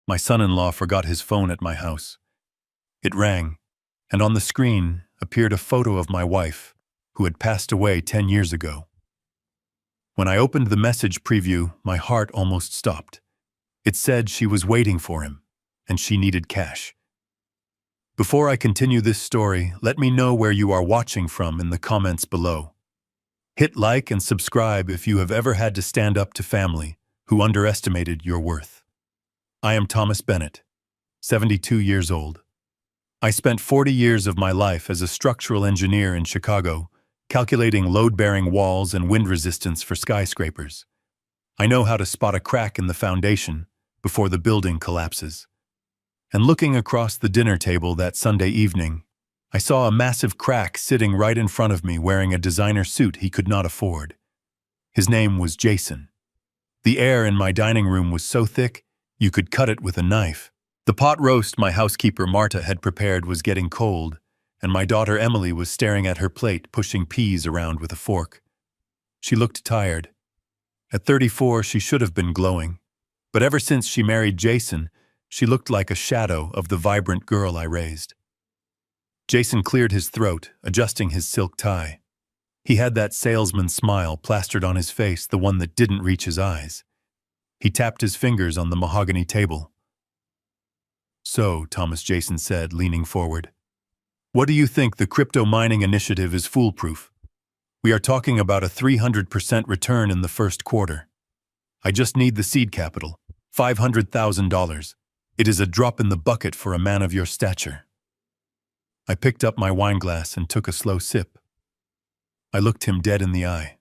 My son-in-law forgot his phone at my house. It rang, and on the screen appeared a photo of my wife, who had passed away 10 years ago. When I opened the message preview, my heart almost stopped. It said she was waiting for him, and she needed cash. Before I continue this story, let me know where you are watching from in the comments below. Hit like and subscribe if you have ever had to stand up to family who underestimated your worth. I am Thomas Bennett, 72 years old. I spent 40 years of my life as a structural engineer in Chicago, calculating load-bearing walls and wind resistance for skyscrapers. I know how to spot a crack in the foundation before the building collapses. And looking across the dinner table that Sunday evening, I saw a massive crack sitting right in front of me wearing a designer suit he could not afford. His name was Jason. The air in my dining room was so thick, you could cut it with a knife. The pot roast my housekeeper Marta had prepared was getting cold, and my daughter Emily was staring at her plate, pushing peas around with a fork. She looked tired. At 34, she should have been glowing, but ever since she married Jason, she looked like a shadow of the vibrant girl I raised. Jason cleared his throat, adjusting his silk tie. He had that salesman smile plastered on his face, the one that didn't reach his eyes. He tapped his fingers on the mahogany table. "So," Thomas Jason said, leaning forward, "what do you think the crypto mining initiative is foolproof? We are talking about a 300% return in the first quarter. I just need the seed capital, $500,000. It is a drop in the bucket for a man of your stature." I picked up my wineglass and took a slow sip. I looked him dead in the eye.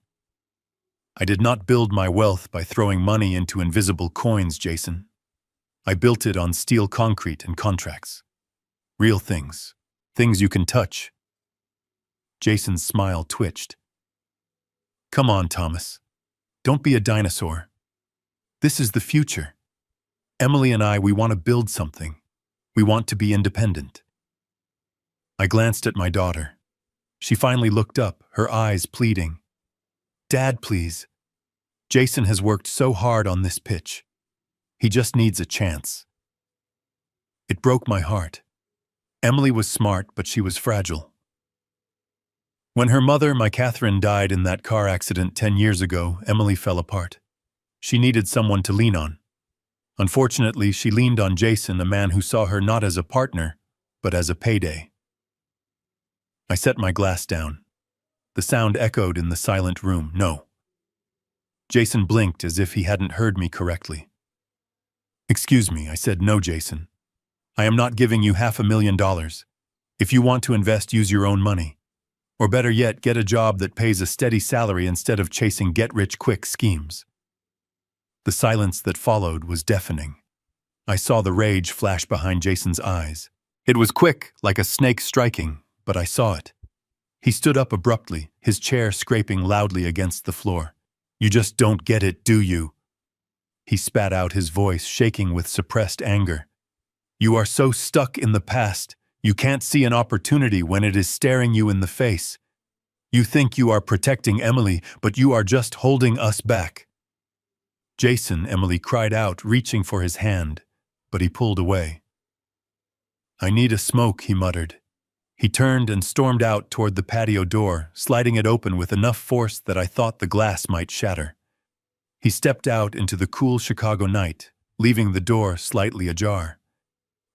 "I did not build my wealth by throwing money into invisible coins, Jason. I built it on steel concrete and contracts. Real things. Things you can touch." Jason's smile twitched. "Come on, Thomas. Don't be a dinosaur. This is the future. Emily and I, we want to build something. We want to be independent." I glanced at my daughter. She finally looked up, her eyes pleading. "Dad, please. Jason has worked so hard on this pitch. He just needs a chance." It broke my heart. Emily was smart, but she was fragile. When her mother, my Catherine, died in that car accident 10 years ago, Emily fell apart. She needed someone to lean on. Unfortunately, she leaned on Jason, a man who saw her not as a partner, but as a payday. I set my glass down. The sound echoed in the silent room. "No." Jason blinked as if he hadn't heard me correctly. "Excuse me," I said. "No, Jason. I am not giving you $500,000. If you want to invest, use your own money. Or better yet, get a job that pays a steady salary instead of chasing get-rich-quick schemes." The silence that followed was deafening. I saw the rage flash behind Jason's eyes. It was quick, like a snake striking, but I saw it. He stood up abruptly, his chair scraping loudly against the floor. "You just don't get it, do you?" He spat out, his voice shaking with suppressed anger. "You are so stuck in the past, you can't see an opportunity when it is staring you in the face. You think you are protecting Emily, but you are just holding us back." "Jason," Emily cried out, reaching for his hand, but he pulled away. "I need a smoke," he muttered. He turned and stormed out toward the patio door, sliding it open with enough force that I thought the glass might shatter. He stepped out into the cool Chicago night, leaving the door slightly ajar.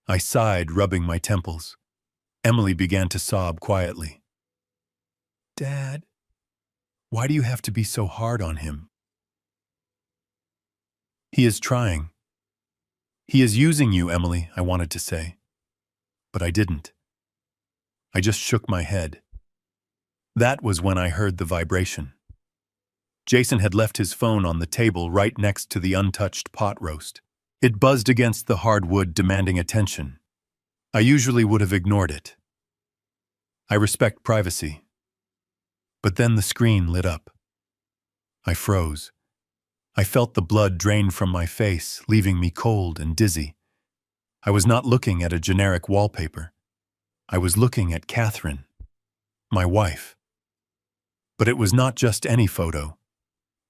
I sighed, rubbing my temples. Emily began to sob quietly. "Dad, why do you have to be so hard on him?" "He is trying. He is using you, Emily," I wanted to say. But I didn't. I just shook my head. That was when I heard the vibration. Jason had left his phone on the table right next to the untouched pot roast. It buzzed against the hard wood, demanding attention. I usually would have ignored it. I respect privacy. But then the screen lit up. I froze. I felt the blood drain from my face, leaving me cold and dizzy. I was not looking at a generic wallpaper. I was looking at Catherine, my wife. But it was not just any photo.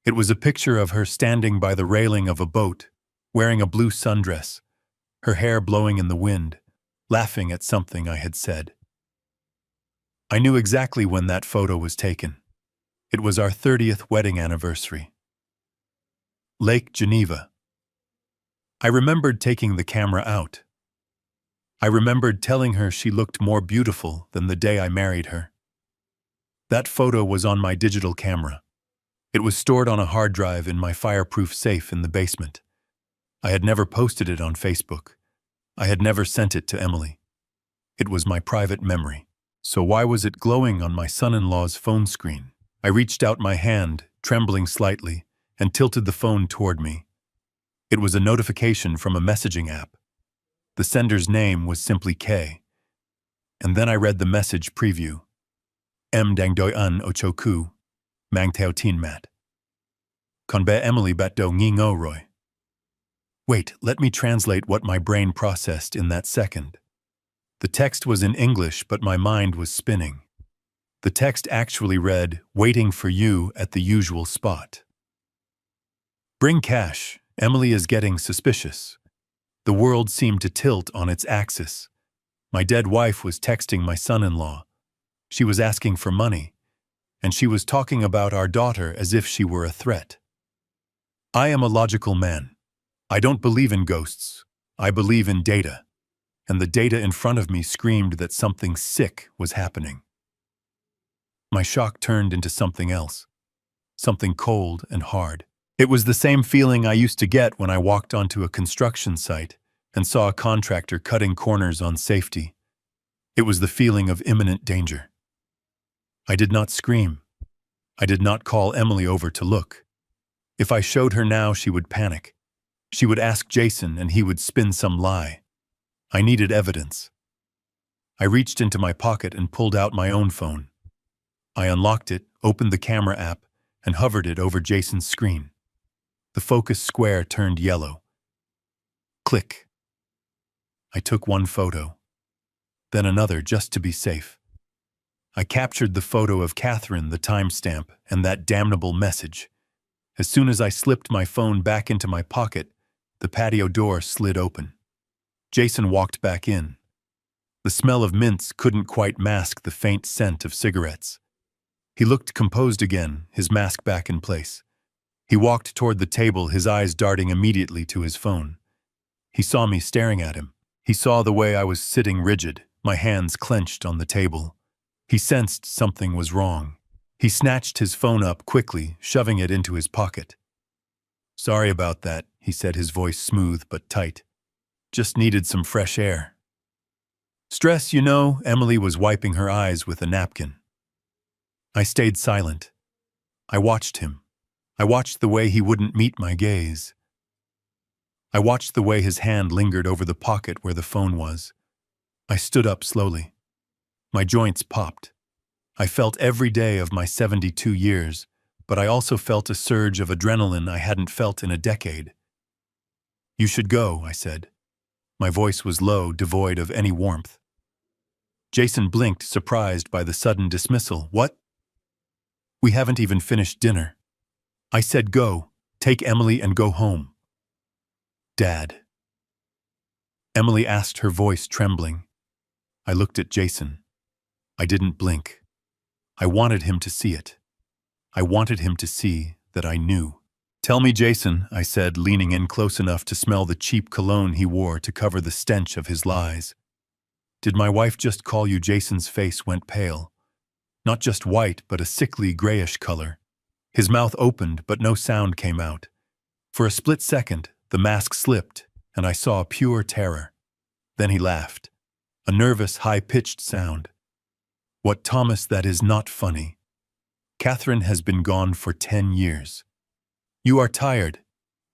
It was a picture of her standing by the railing of a boat, wearing a blue sundress, her hair blowing in the wind, laughing at something I had said. I knew exactly when that photo was taken. It was our 30th wedding anniversary. Lake Geneva. I remembered taking the camera out. I remembered telling her she looked more beautiful than the day I married her. That photo was on my digital camera. It was stored on a hard drive in my fireproof safe in the basement. I had never posted it on Facebook. I had never sent it to Emily. It was my private memory. So why was it glowing on my son-in-law's phone screen? I reached out my hand, trembling slightly, and tilted the phone toward me. It was a notification from a messaging app. The sender's name was simply K. And then I read the message preview. M dang doi un ochoku, mang teo tin mat. Konbe Emily bat do nging o roy. Wait, let me translate what my brain processed in that second. The text was in English, but my mind was spinning. The text actually read, "Waiting for you at the usual spot." Bring cash. Emily is getting suspicious. The world seemed to tilt on its axis. My dead wife was texting my son-in-law. She was asking for money, and she was talking about our daughter as if she were a threat. I am a logical man. I don't believe in ghosts. I believe in data. And the data in front of me screamed that something sick was happening. My shock turned into something else. Something cold and hard. It was the same feeling I used to get when I walked onto a construction site and saw a contractor cutting corners on safety. It was the feeling of imminent danger. I did not scream. I did not call Emily over to look. If I showed her now, she would panic. She would ask Jason and he would spin some lie. I needed evidence. I reached into my pocket and pulled out my own phone. I unlocked it, opened the camera app, and hovered it over Jason's screen. The focus square turned yellow. Click. I took one photo, then another just to be safe. I captured the photo of Catherine, the timestamp, and that damnable message. As soon as I slipped my phone back into my pocket, the patio door slid open. Jason walked back in. The smell of mints couldn't quite mask the faint scent of cigarettes. He looked composed again, his mask back in place. He walked toward the table, his eyes darting immediately to his phone. He saw me staring at him. He saw the way I was sitting rigid, my hands clenched on the table. He sensed something was wrong. He snatched his phone up quickly, shoving it into his pocket. "Sorry about that," he said, his voice smooth but tight. "Just needed some fresh air." "Stress, you know," Emily was wiping her eyes with a napkin. I stayed silent. I watched him. I watched the way he wouldn't meet my gaze. I watched the way his hand lingered over the pocket where the phone was. I stood up slowly. My joints popped. I felt every day of my 72 years, but I also felt a surge of adrenaline I hadn't felt in a decade. "You should go," I said. My voice was low, devoid of any warmth. Jason blinked, surprised by the sudden dismissal. "What?" "We haven't even finished dinner." I said, "Go. Take Emily and go home." "Dad." Emily asked, her voice trembling. I looked at Jason. I didn't blink. I wanted him to see it. I wanted him to see that I knew. "Tell me, Jason," I said, leaning in close enough to smell the cheap cologne he wore to cover the stench of his lies. "Did my wife just call you?" Jason's face went pale. Not just white, but a sickly grayish color. His mouth opened, but no sound came out. For a split second, the mask slipped, and I saw pure terror. Then he laughed. A nervous, high-pitched sound. "What, Thomas, that is not funny. Catherine has been gone for 10 years. You are tired.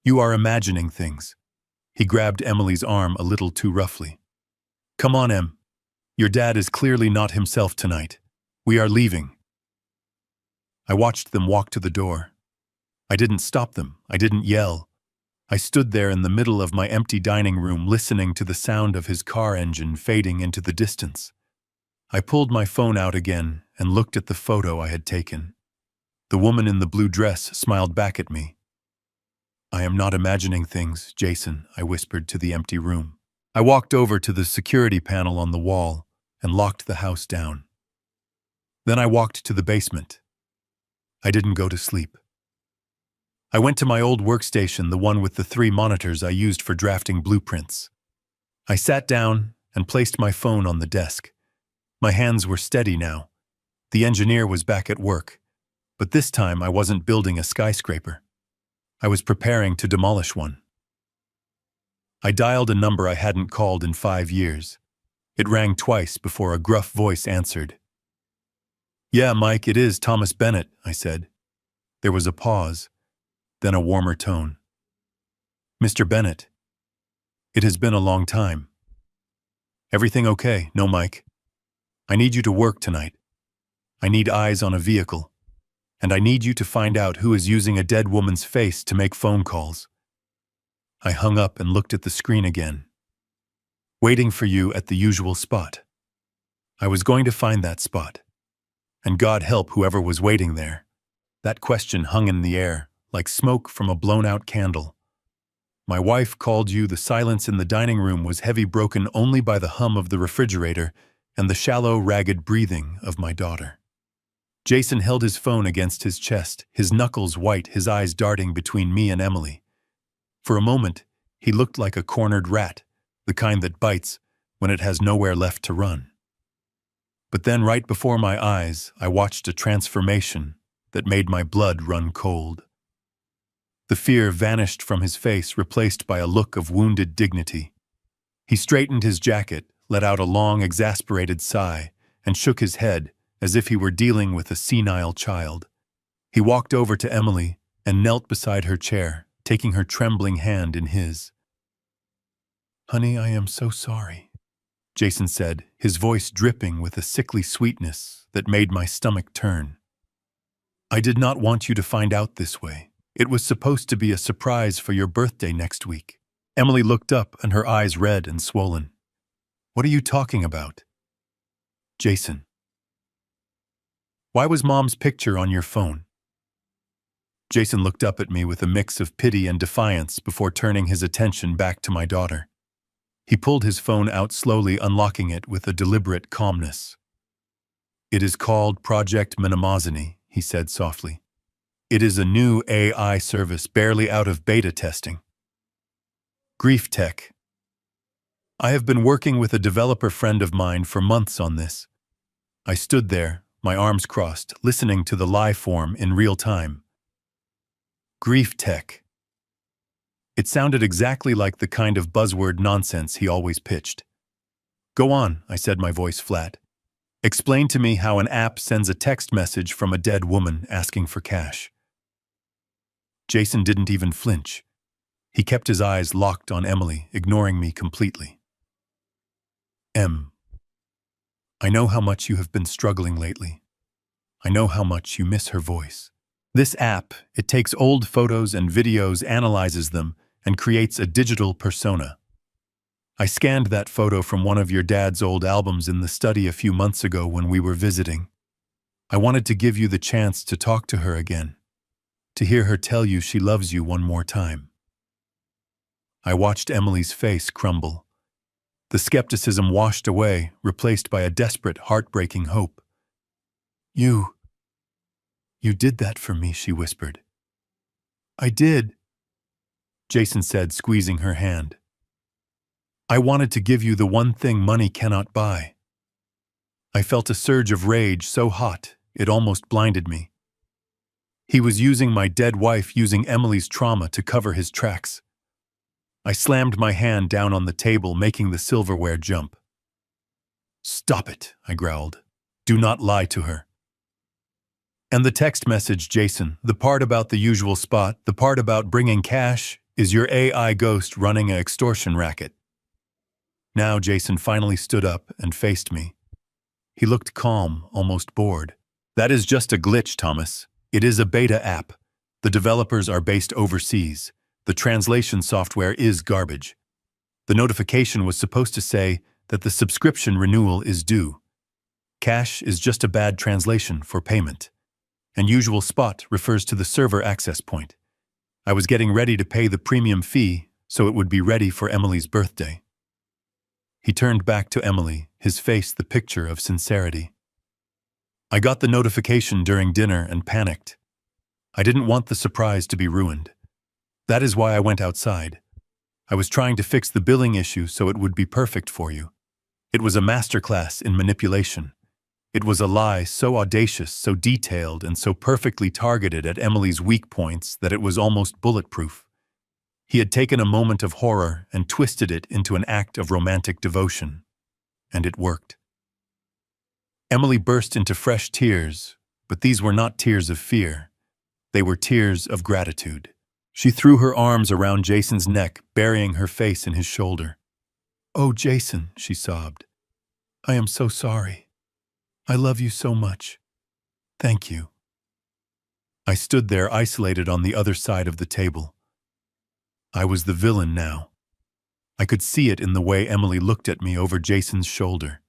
You are imagining things." He grabbed Emily's arm a little too roughly. "Come on, Em. Your dad is clearly not himself tonight. We are leaving." I watched them walk to the door. I didn't stop them. I didn't yell. I stood there in the middle of my empty dining room, listening to the sound of his car engine fading into the distance. I pulled my phone out again and looked at the photo I had taken. The woman in the blue dress smiled back at me. "I am not imagining things, Jason," I whispered to the empty room. I walked over to the security panel on the wall and locked the house down. Then I walked to the basement. I didn't go to sleep. I went to my old workstation, the one with the 3 monitors I used for drafting blueprints. I sat down and placed my phone on the desk. My hands were steady now. The engineer was back at work, but this time I wasn't building a skyscraper. I was preparing to demolish one. I dialed a number I hadn't called in 5 years. It rang twice before a gruff voice answered. "Yeah, Mike, it is Thomas Bennett," I said. There was a pause, then a warmer tone. "Mr. Bennett, it has been a long time. Everything okay? No, Mike. I need you to work tonight. I need eyes on a vehicle, and I need you to find out who is using a dead woman's face to make phone calls." I hung up and looked at the screen again. "Waiting for you at the usual spot." I was going to find that spot. And God help whoever was waiting there. That question hung in the air, like smoke from a blown-out candle. "My wife called you." The silence in the dining room was heavy, broken only by the hum of the refrigerator and the shallow, ragged breathing of my daughter. Jason held his phone against his chest, his knuckles white, his eyes darting between me and Emily. For a moment, he looked like a cornered rat, the kind that bites when it has nowhere left to run. But then, right before my eyes, I watched a transformation that made my blood run cold. The fear vanished from his face, replaced by a look of wounded dignity. He straightened his jacket, let out a long, exasperated sigh, and shook his head as if he were dealing with a senile child. He walked over to Emily and knelt beside her chair, taking her trembling hand in his. "Honey, I am so sorry," Jason said, his voice dripping with a sickly sweetness that made my stomach turn. "I did not want you to find out this way. It was supposed to be a surprise for your birthday next week." Emily looked up and her eyes red and swollen. "What are you talking about?" "Jason. Why was Mom's picture on your phone?" Jason looked up at me with a mix of pity and defiance before turning his attention back to my daughter. He pulled his phone out slowly, unlocking it with a deliberate calmness. "It is called Project Mnemosyne," he said softly. "It is a new AI service barely out of beta testing. Grief tech. I have been working with a developer friend of mine for months on this." I stood there, my arms crossed, listening to the lie form in real time. Grief tech. It sounded exactly like the kind of buzzword nonsense he always pitched. "Go on," I said, my voice flat. "Explain to me how an app sends a text message from a dead woman asking for cash." Jason didn't even flinch. He kept his eyes locked on Emily, ignoring me completely. I know how much you have been struggling lately. I know how much you miss her voice. This app, it takes old photos and videos, analyzes them, and creates a digital persona. I scanned that photo from one of your dad's old albums in the study a few months ago when we were visiting. I wanted to give you the chance to talk to her again, to hear her tell you she loves you one more time. I watched Emily's face crumble. The skepticism washed away, replaced by a desperate, heartbreaking hope. You did that for me," she whispered. "I did," Jason said, squeezing her hand. "I wanted to give you the one thing money cannot buy." I felt a surge of rage so hot, it almost blinded me. He was using my dead wife, using Emily's trauma to cover his tracks. I slammed my hand down on the table, making the silverware jump. "Stop it," I growled. "Do not lie to her." "And the text message, Jason, the part about the usual spot, the part about bringing cash, is your AI ghost running an extortion racket." Now Jason finally stood up and faced me. He looked calm, almost bored. "That is just a glitch, Thomas. It is a beta app. The developers are based overseas. The translation software is garbage. The notification was supposed to say that the subscription renewal is due. Cash is just a bad translation for payment. And usual spot refers to the server access point. I was getting ready to pay the premium fee so it would be ready for Emily's birthday." He turned back to Emily, his face the picture of sincerity. I got the notification during dinner and panicked. I didn't want the surprise to be ruined. That is why I went outside. I was trying to fix the billing issue so it would be perfect for you. It was a masterclass in manipulation. It was a lie so audacious, so detailed, and so perfectly targeted at Emily's weak points that it was almost bulletproof. He had taken a moment of horror and twisted it into an act of romantic devotion. And it worked. Emily burst into fresh tears, but these were not tears of fear. They were tears of gratitude. She threw her arms around Jason's neck, burying her face in his shoulder. "Oh, Jason," she sobbed. "I am so sorry. I love you so much. Thank you." I stood there isolated on the other side of the table. I was the villain now. I could see it in the way Emily looked at me over Jason's shoulder.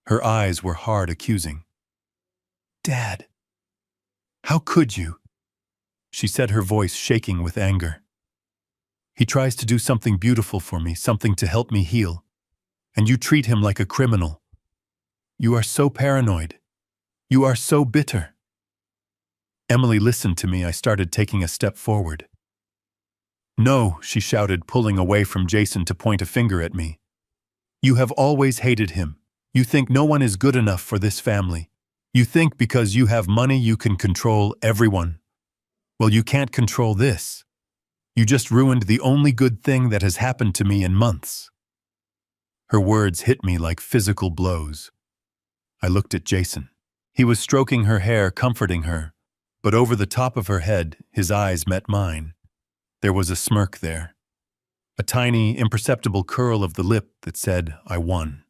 Her eyes were hard, accusing. "Dad, how could you?" She said, her voice shaking with anger. "He tries to do something beautiful for me, something to help me heal. And you treat him like a criminal. You are so paranoid. You are so bitter." Emily listened to me. I started taking a step forward. "No," she shouted, pulling away from Jason to point a finger at me. "You have always hated him. You think no one is good enough for this family. You think because you have money you can control everyone. Well, you can't control this. You just ruined the only good thing that has happened to me in months." Her words hit me like physical blows. I looked at Jason. He was stroking her hair, comforting her, but over the top of her head, his eyes met mine. There was a smirk there. A tiny, imperceptible curl of the lip that said, "I won."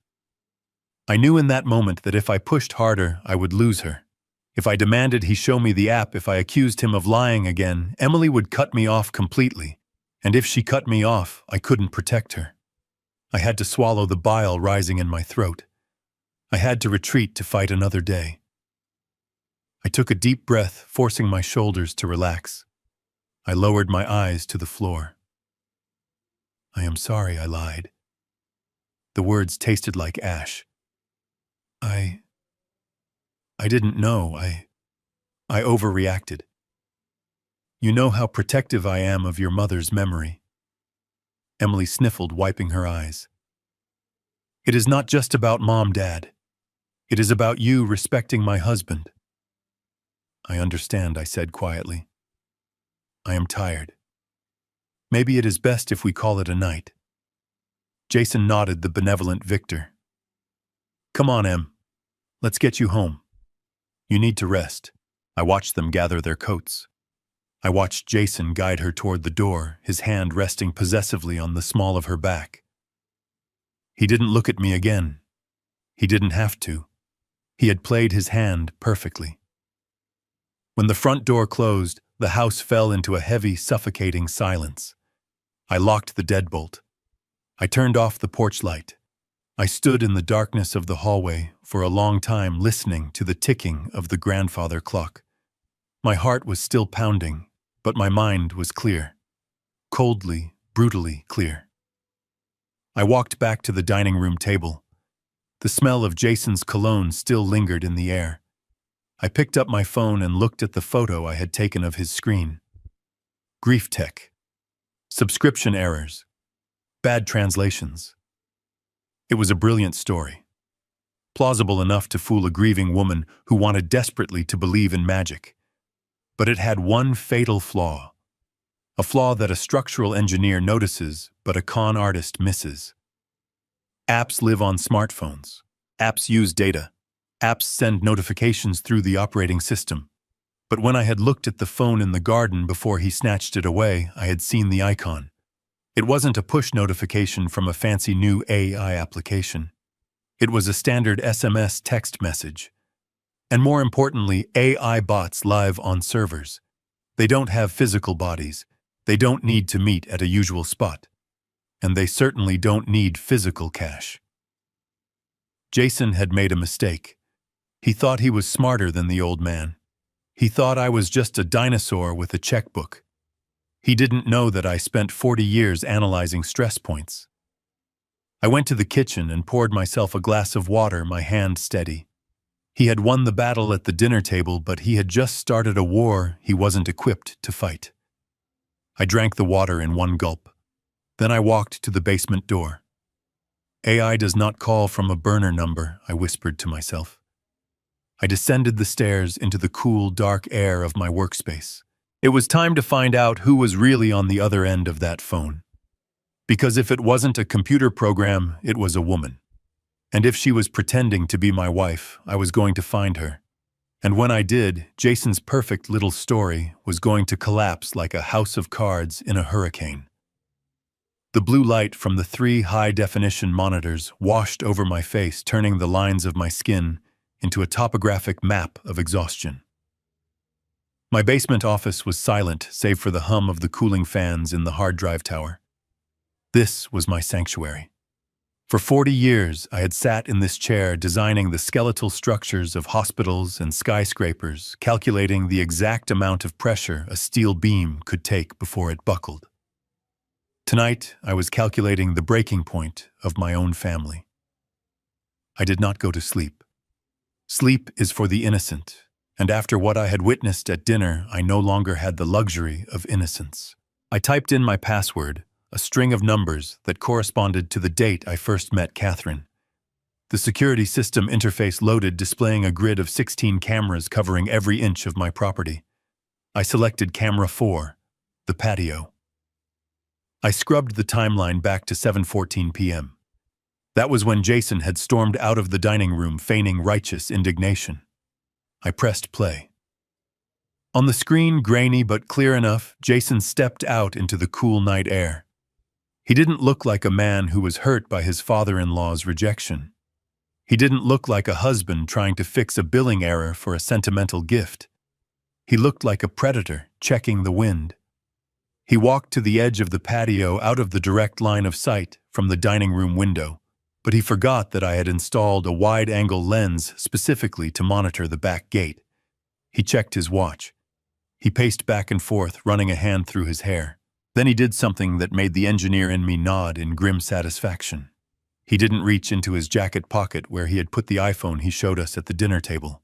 I knew in that moment that if I pushed harder, I would lose her. If I demanded he show me the app, if I accused him of lying again, Emily would cut me off completely. And if she cut me off, I couldn't protect her. I had to swallow the bile rising in my throat. I had to retreat to fight another day. I took a deep breath, forcing my shoulders to relax. I lowered my eyes to the floor. "I am sorry I lied." The words tasted like ash. I didn't know. I overreacted. You know how protective I am of your mother's memory." Emily sniffled, wiping her eyes. "It is not just about Mom, Dad. It is about you respecting my husband." "I understand," I said quietly. "I am tired. Maybe it is best if we call it a night." Jason nodded, the benevolent victor. "Come on, Em. Let's get you home. You need to rest." I watched them gather their coats. I watched Jason guide her toward the door, his hand resting possessively on the small of her back. He didn't look at me again. He didn't have to. He had played his hand perfectly. When the front door closed, the house fell into a heavy, suffocating silence. I locked the deadbolt. I turned off the porch light. I stood in the darkness of the hallway for a long time, listening to the ticking of the grandfather clock. My heart was still pounding, but my mind was clear. Coldly, brutally clear. I walked back to the dining room table. The smell of Jason's cologne still lingered in the air. I picked up my phone and looked at the photo I had taken of his screen. Grief tech. Subscription errors. Bad translations. It was a brilliant story. Plausible enough to fool a grieving woman who wanted desperately to believe in magic. But it had one fatal flaw. A flaw that a structural engineer notices, but a con artist misses. Apps live on smartphones. Apps use data. Apps send notifications through the operating system. But when I had looked at the phone in the garden before he snatched it away, I had seen the icon. It wasn't a push notification from a fancy new AI application. It was a standard SMS text message. And more importantly, AI bots live on servers. They don't have physical bodies. They don't need to meet at a usual spot. And they certainly don't need physical cash. Jason had made a mistake. He thought he was smarter than the old man. He thought I was just a dinosaur with a checkbook. He didn't know that I spent 40 years analyzing stress points. I went to the kitchen and poured myself a glass of water, my hand steady. He had won the battle at the dinner table, but he had just started a war he wasn't equipped to fight. I drank the water in one gulp. Then I walked to the basement door. AI does not call from a burner number, I whispered to myself. I descended the stairs into the cool, dark air of my workspace. It was time to find out who was really on the other end of that phone. Because if it wasn't a computer program, it was a woman. And if she was pretending to be my wife, I was going to find her. And when I did, Jason's perfect little story was going to collapse like a house of cards in a hurricane. The blue light from the 3 high-definition monitors washed over my face, turning the lines of my skin into a topographic map of exhaustion. My basement office was silent, save for the hum of the cooling fans in the hard drive tower. This was my sanctuary. For 40 years, I had sat in this chair designing the skeletal structures of hospitals and skyscrapers, calculating the exact amount of pressure a steel beam could take before it buckled. Tonight, I was calculating the breaking point of my own family. I did not go to sleep. Sleep is for the innocent, and after what I had witnessed at dinner, I no longer had the luxury of innocence. I typed in my password, a string of numbers that corresponded to the date I first met Catherine. The security system interface loaded, displaying a grid of 16 cameras covering every inch of my property. I selected camera 4, the patio. I scrubbed the timeline back to 7:14 p.m. That was when Jason had stormed out of the dining room, feigning righteous indignation. I pressed play. On the screen, grainy but clear enough, Jason stepped out into the cool night air. He didn't look like a man who was hurt by his father-in-law's rejection. He didn't look like a husband trying to fix a billing error for a sentimental gift. He looked like a predator checking the wind. He walked to the edge of the patio, out of the direct line of sight from the dining room window, but he forgot that I had installed a wide-angle lens specifically to monitor the back gate. He checked his watch. He paced back and forth, running a hand through his hair. Then he did something that made the engineer in me nod in grim satisfaction. He didn't reach into his jacket pocket where he had put the iPhone he showed us at the dinner table.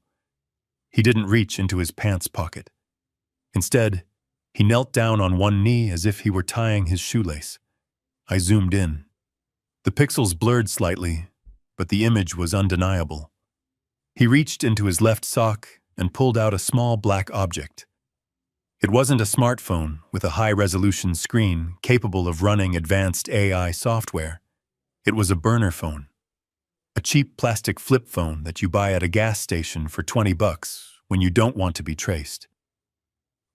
He didn't reach into his pants pocket. Instead, he knelt down on one knee as if he were tying his shoelace. I zoomed in. The pixels blurred slightly, but the image was undeniable. He reached into his left sock and pulled out a small black object. It wasn't a smartphone with a high-resolution screen capable of running advanced AI software. It was a burner phone. A cheap plastic flip phone that you buy at a gas station for $20 when you don't want to be traced.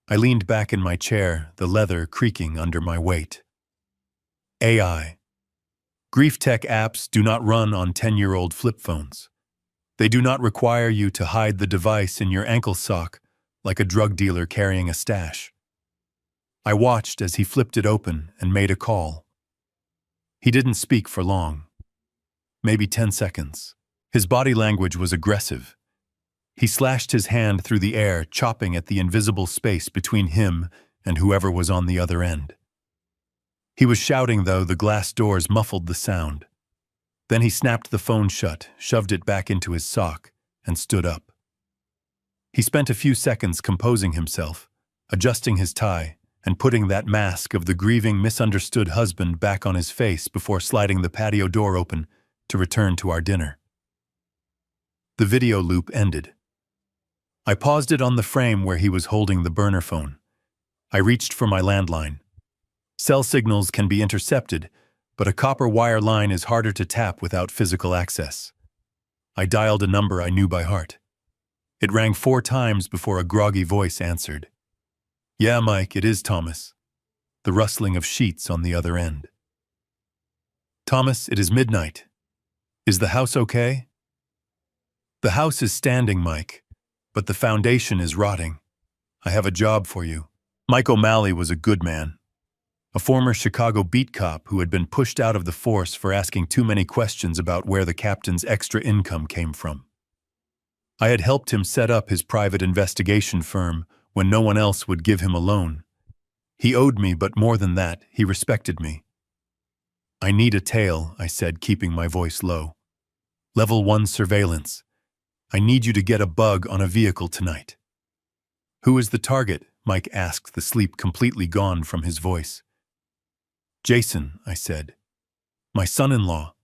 I leaned back in my chair, the leather creaking under my weight. AI. Grief tech apps do not run on 10-year-old flip phones. They do not require you to hide the device in your ankle sock like a drug dealer carrying a stash. I watched as he flipped it open and made a call. He didn't speak for long. Maybe 10 seconds. His body language was aggressive. He slashed his hand through the air, chopping at the invisible space between him and whoever was on the other end. He was shouting, though the glass doors muffled the sound. Then he snapped the phone shut, shoved it back into his sock, and stood up. He spent a few seconds composing himself, adjusting his tie, and putting that mask of the grieving, misunderstood husband back on his face before sliding the patio door open to return to our dinner. The video loop ended. I paused it on the frame where he was holding the burner phone. I reached for my landline. Cell signals can be intercepted, but a copper wire line is harder to tap without physical access. I dialed a number I knew by heart. It rang 4 times before a groggy voice answered. "Yeah, Mike, it is Thomas." The rustling of sheets on the other end. "Thomas, it is midnight. Is the house okay?" "The house is standing, Mike, but the foundation is rotting. I have a job for you." Mike O'Malley was a good man. A former Chicago beat cop who had been pushed out of the force for asking too many questions about where the captain's extra income came from. I had helped him set up his private investigation firm when no one else would give him a loan. He owed me, but more than that, he respected me. I need a tail, I said, keeping my voice low. Level 1 surveillance. I need you to get a bug on a vehicle tonight. Who is the target? Mike asked, the sleep completely gone from his voice. Jason, I said. My son-in-law.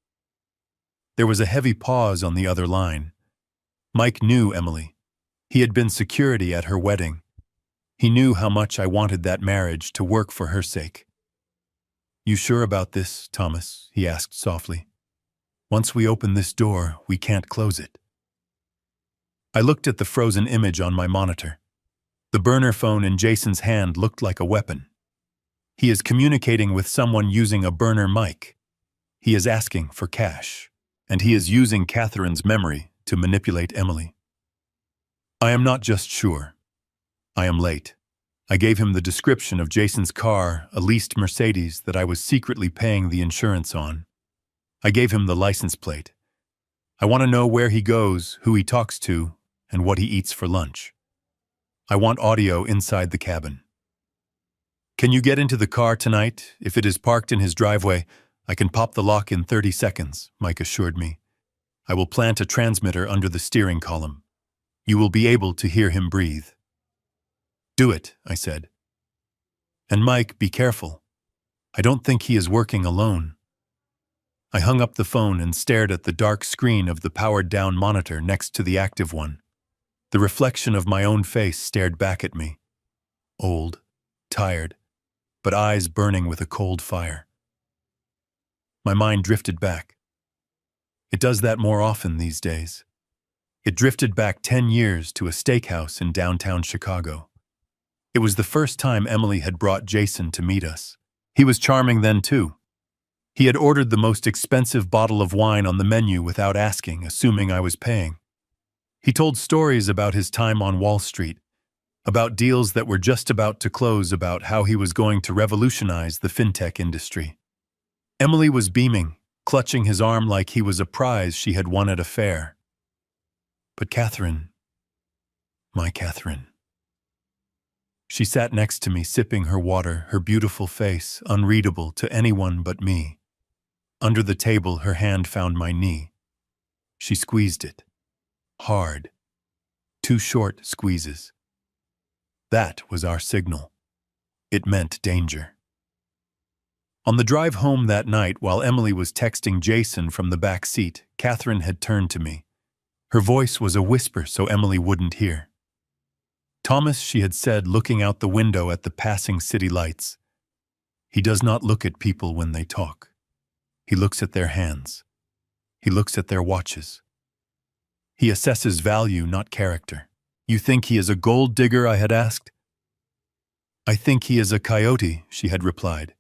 There was a heavy pause on the other line. Mike knew Emily. He had been security at her wedding. He knew how much I wanted that marriage to work for her sake. You sure about this, Thomas? He asked softly. Once we open this door, we can't close it. I looked at the frozen image on my monitor. The burner phone in Jason's hand looked like a weapon. He is communicating with someone using a burner mic. He is asking for cash, and he is using Catherine's memory to manipulate Emily. I am not just sure. I am late. I gave him the description of Jason's car, a leased Mercedes that I was secretly paying the insurance on. I gave him the license plate. I want to know where he goes, who he talks to, and what he eats for lunch. I want audio inside the cabin. Can you get into the car tonight? If it is parked in his driveway, I can pop the lock in 30 seconds, Mike assured me. I will plant a transmitter under the steering column. You will be able to hear him breathe. Do it, I said. And Mike, be careful. I don't think he is working alone. I hung up the phone and stared at the dark screen of the powered-down monitor next to the active one. The reflection of my own face stared back at me. Old, tired, but eyes burning with a cold fire. My mind drifted back. It does that more often these days. It drifted back 10 years to a steakhouse in downtown Chicago. It was the first time Emily had brought Jason to meet us. He was charming then, too. He had ordered the most expensive bottle of wine on the menu without asking, assuming I was paying. He told stories about his time on Wall Street, about deals that were just about to close, about how he was going to revolutionize the fintech industry. Emily was beaming, clutching his arm like he was a prize she had won at a fair. But Catherine, my Catherine. She sat next to me, sipping her water, her beautiful face unreadable to anyone but me. Under the table, her hand found my knee. She squeezed it. Hard. 2 short squeezes. That was our signal. It meant danger. On the drive home that night, while Emily was texting Jason from the back seat, Catherine had turned to me. Her voice was a whisper so Emily wouldn't hear. Thomas, she had said, looking out the window at the passing city lights. He does not look at people when they talk. He looks at their hands. He looks at their watches. He assesses value, not character. You think he is a gold digger? I had asked. I think he is a coyote, she had replied.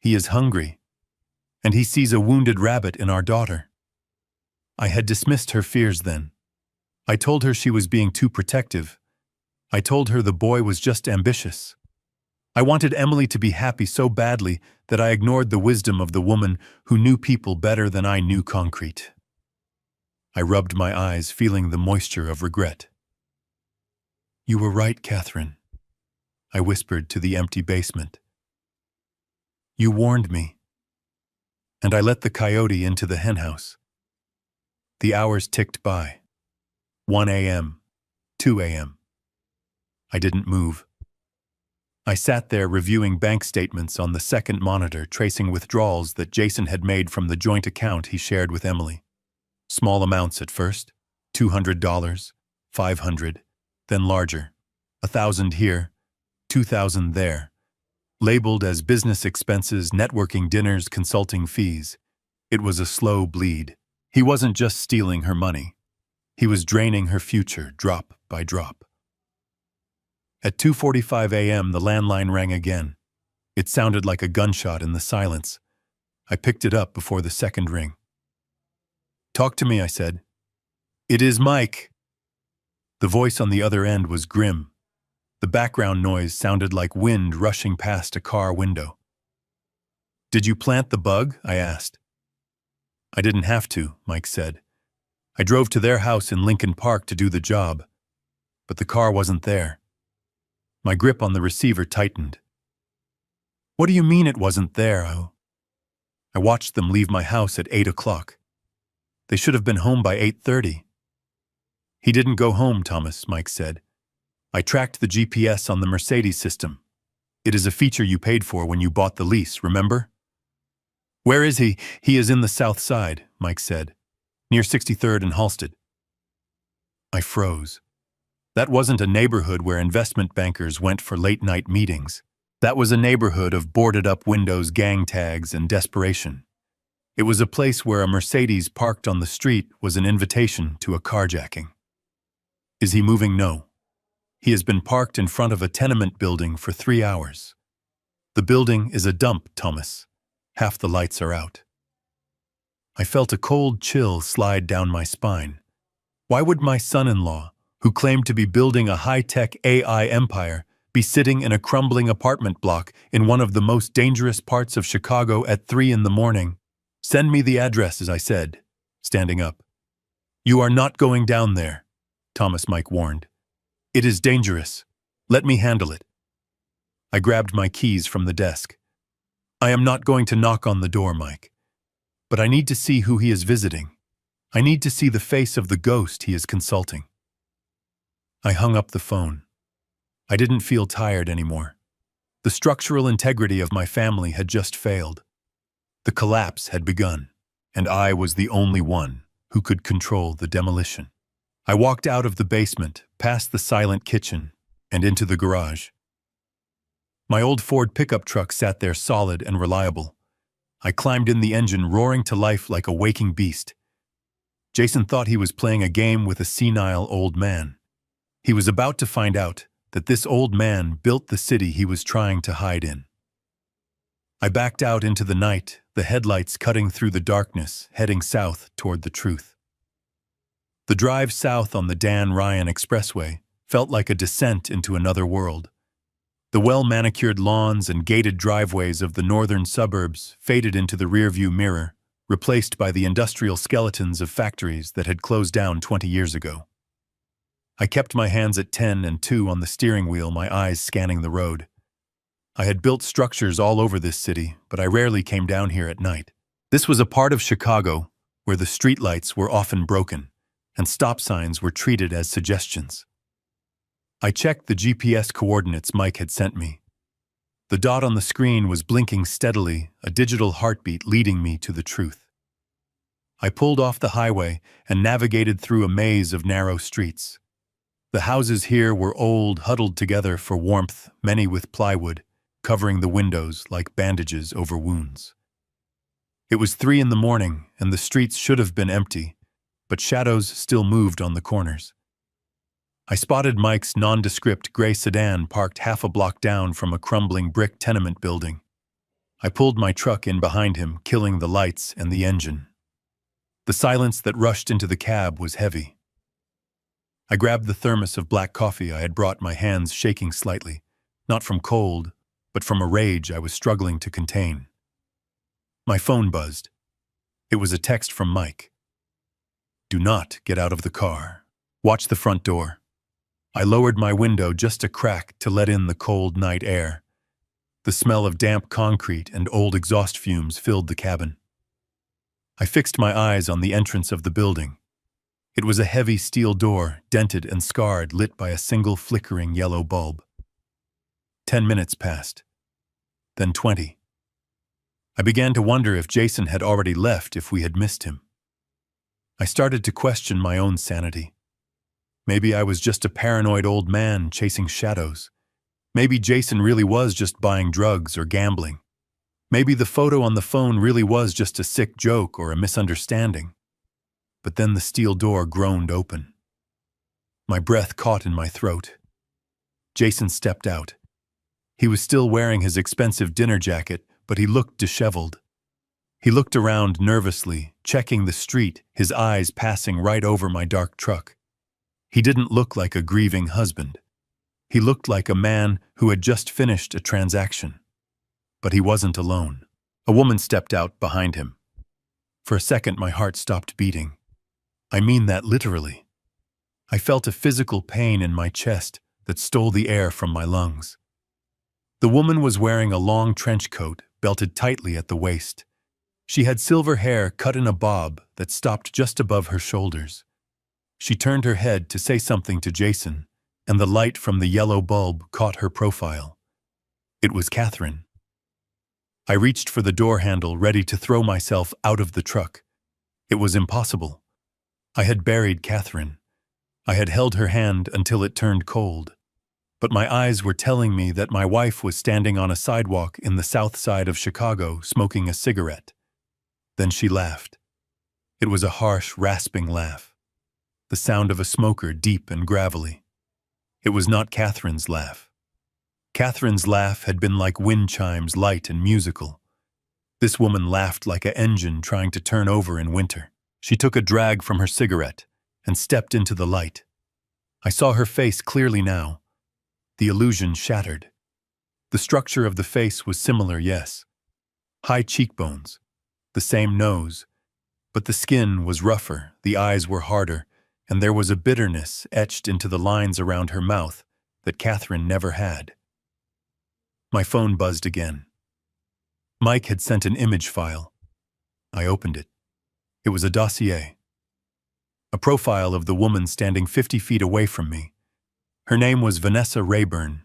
He is hungry, and he sees a wounded rabbit in our daughter. I had dismissed her fears then. I told her she was being too protective. I told her the boy was just ambitious. I wanted Emily to be happy so badly that I ignored the wisdom of the woman who knew people better than I knew concrete. I rubbed my eyes, feeling the moisture of regret. You were right, Catherine, I whispered to the empty basement. You warned me, and I let the coyote into the henhouse. The hours ticked by. 1 a.m., 2 a.m. I didn't move. I sat there reviewing bank statements on the second monitor, tracing withdrawals that Jason had made from the joint account he shared with Emily. Small amounts at first, $200, $500, then larger, $1,000 here, $2,000 there, labeled as business expenses, networking dinners, consulting fees. It was a slow bleed. He wasn't just stealing her money. He was draining her future, drop by drop. At 2:45 a.m., the landline rang again. It sounded like a gunshot in the silence. I picked it up before the second ring. Talk to me, I said. It is Mike. The voice on the other end was grim. The background noise sounded like wind rushing past a car window. Did you plant the bug? I asked. I didn't have to, Mike said. I drove to their house in Lincoln Park to do the job, but the car wasn't there. My grip on the receiver tightened. What do you mean it wasn't there? I watched them leave my house at 8 o'clock. They should have been home by 8:30. He didn't go home, Thomas, Mike said. I tracked the GPS on the Mercedes system. It is a feature you paid for when you bought the lease, remember? Where is he? He is in the south side, Mike said, near 63rd and Halsted. I froze. That wasn't a neighborhood where investment bankers went for late-night meetings. That was a neighborhood of boarded-up windows, gang tags, and desperation. It was a place where a Mercedes parked on the street was an invitation to a carjacking. Is he moving? No. He has been parked in front of a tenement building for 3 hours. The building is a dump, Thomas. Half the lights are out. I felt a cold chill slide down my spine. Why would my son-in-law, who claimed to be building a high-tech AI empire, be sitting in a crumbling apartment block in one of the most dangerous parts of Chicago at 3 in the morning? Send me the address, as I said, standing up. You are not going down there, Thomas Mike warned. It is dangerous. Let me handle it. I grabbed my keys from the desk. I am not going to knock on the door, Mike. But I need to see who he is visiting. I need to see the face of the ghost he is consulting. I hung up the phone. I didn't feel tired anymore. The structural integrity of my family had just failed. The collapse had begun, and I was the only one who could control the demolition. I walked out of the basement, past the silent kitchen, and into the garage. My old Ford pickup truck sat there solid and reliable. I climbed in the engine, roaring to life like a waking beast. Jason thought he was playing a game with a senile old man. He was about to find out that this old man built the city he was trying to hide in. I backed out into the night, the headlights cutting through the darkness, heading south toward the truth. The drive south on the Dan Ryan Expressway felt like a descent into another world. The well-manicured lawns and gated driveways of the northern suburbs faded into the rearview mirror, replaced by the industrial skeletons of factories that had closed down 20 years ago. I kept my hands at 10 and 2 on the steering wheel, my eyes scanning the road. I had built structures all over this city, but I rarely came down here at night. This was a part of Chicago where the streetlights were often broken, and stop signs were treated as suggestions. I checked the GPS coordinates Mike had sent me. The dot on the screen was blinking steadily, a digital heartbeat leading me to the truth. I pulled off the highway and navigated through a maze of narrow streets. The houses here were old, huddled together for warmth, many with plywood, covering the windows like bandages over wounds. It was 3 in the morning, and the streets should have been empty, but shadows still moved on the corners. I spotted Mike's nondescript gray sedan parked half a block down from a crumbling brick tenement building. I pulled my truck in behind him, killing the lights and the engine. The silence that rushed into the cab was heavy. I grabbed the thermos of black coffee I had brought, my hands shaking slightly, not from cold, but from a rage I was struggling to contain. My phone buzzed. It was a text from Mike. Do not get out of the car. Watch the front door. I lowered my window just a crack to let in the cold night air. The smell of damp concrete and old exhaust fumes filled the cabin. I fixed my eyes on the entrance of the building. It was a heavy steel door, dented and scarred, lit by a single flickering yellow bulb. 10 minutes passed. Then 20. I began to wonder if Jason had already left, if we had missed him. I started to question my own sanity. Maybe I was just a paranoid old man chasing shadows. Maybe Jason really was just buying drugs or gambling. Maybe the photo on the phone really was just a sick joke or a misunderstanding. But then the steel door groaned open. My breath caught in my throat. Jason stepped out. He was still wearing his expensive dinner jacket, but he looked disheveled. He looked around nervously, checking the street, his eyes passing right over my dark truck. He didn't look like a grieving husband. He looked like a man who had just finished a transaction. But he wasn't alone. A woman stepped out behind him. For a second, my heart stopped beating. I mean that literally. I felt a physical pain in my chest that stole the air from my lungs. The woman was wearing a long trench coat, belted tightly at the waist. She had silver hair cut in a bob that stopped just above her shoulders. She turned her head to say something to Jason, and the light from the yellow bulb caught her profile. It was Catherine. I reached for the door handle, ready to throw myself out of the truck. It was impossible. I had buried Catherine. I had held her hand until it turned cold. But my eyes were telling me that my wife was standing on a sidewalk in the south side of Chicago smoking a cigarette. Then she laughed. It was a harsh, rasping laugh. The sound of a smoker, deep and gravelly. It was not Catherine's laugh. Catherine's laugh had been like wind chimes, light and musical. This woman laughed like an engine trying to turn over in winter. She took a drag from her cigarette and stepped into the light. I saw her face clearly now. The illusion shattered. The structure of the face was similar, yes. High cheekbones, the same nose, but the skin was rougher, the eyes were harder, and there was a bitterness etched into the lines around her mouth that Catherine never had. My phone buzzed again. Mike had sent an image file. I opened it. It was a dossier. A profile of the woman standing 50 feet away from me. Her name was Vanessa Rayburn,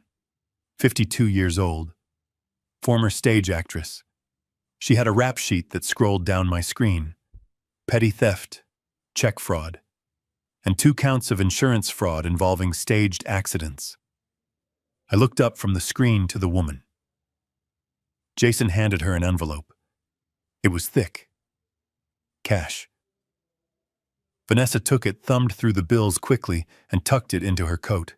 52 years old, former stage actress. She had a rap sheet that scrolled down my screen. Petty theft, check fraud, and 2 counts of insurance fraud involving staged accidents. I looked up from the screen to the woman. Jason handed her an envelope. It was thick. Cash. Vanessa took it, thumbed through the bills quickly, and tucked it into her coat.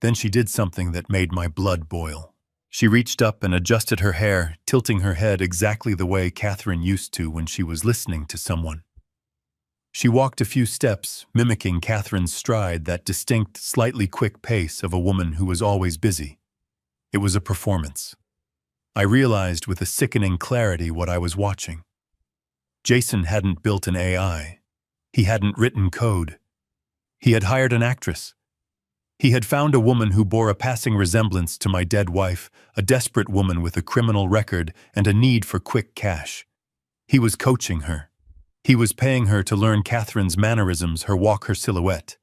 Then she did something that made my blood boil. She reached up and adjusted her hair, tilting her head exactly the way Catherine used to when she was listening to someone. She walked a few steps, mimicking Catherine's stride, that distinct, slightly quick pace of a woman who was always busy. It was a performance. I realized with a sickening clarity what I was watching. Jason hadn't built an AI. He hadn't written code. He had hired an actress. He had found a woman who bore a passing resemblance to my dead wife, a desperate woman with a criminal record and a need for quick cash. He was coaching her. He was paying her to learn Catherine's mannerisms, her walk, her silhouette.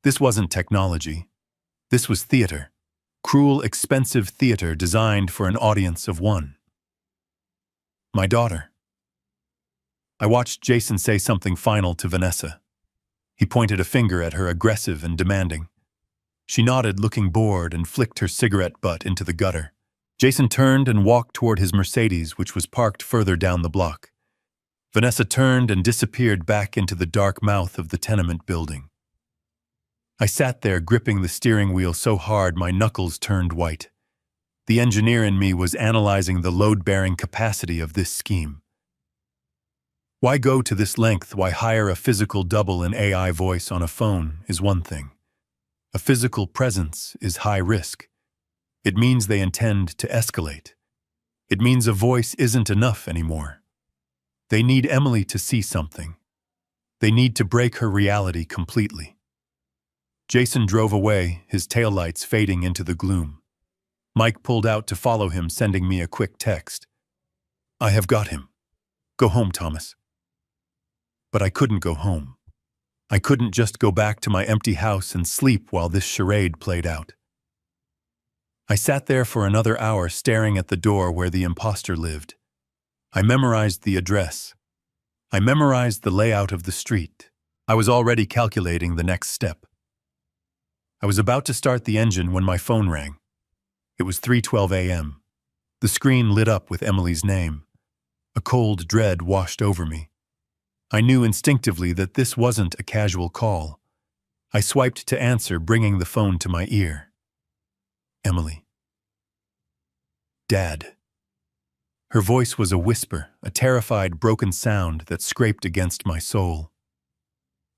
This wasn't technology. This was theater. Cruel, expensive theater designed for an audience of one. My daughter. I watched Jason say something final to Vanessa. He pointed a finger at her, aggressive and demanding. She nodded, looking bored, and flicked her cigarette butt into the gutter. Jason turned and walked toward his Mercedes, which was parked further down the block. Vanessa turned and disappeared back into the dark mouth of the tenement building. I sat there, gripping the steering wheel so hard my knuckles turned white. The engineer in me was analyzing the load-bearing capacity of this scheme. Why go to this length? Why hire a physical double in AI voice on a phone is one thing. A physical presence is high risk. It means they intend to escalate. It means a voice isn't enough anymore. They need Emily to see something. They need to break her reality completely. Jason drove away, his taillights fading into the gloom. Mike pulled out to follow him, sending me a quick text. I have got him. Go home, Thomas. But I couldn't go home. I couldn't just go back to my empty house and sleep while this charade played out. I sat there for another hour, staring at the door where the imposter lived. I memorized the address. I memorized the layout of the street. I was already calculating the next step. I was about to start the engine when my phone rang. It was 3:12 a.m. The screen lit up with Emily's name. A cold dread washed over me. I knew instinctively that this wasn't a casual call. I swiped to answer, bringing the phone to my ear. Emily. Dad. Her voice was a whisper, a terrified, broken sound that scraped against my soul.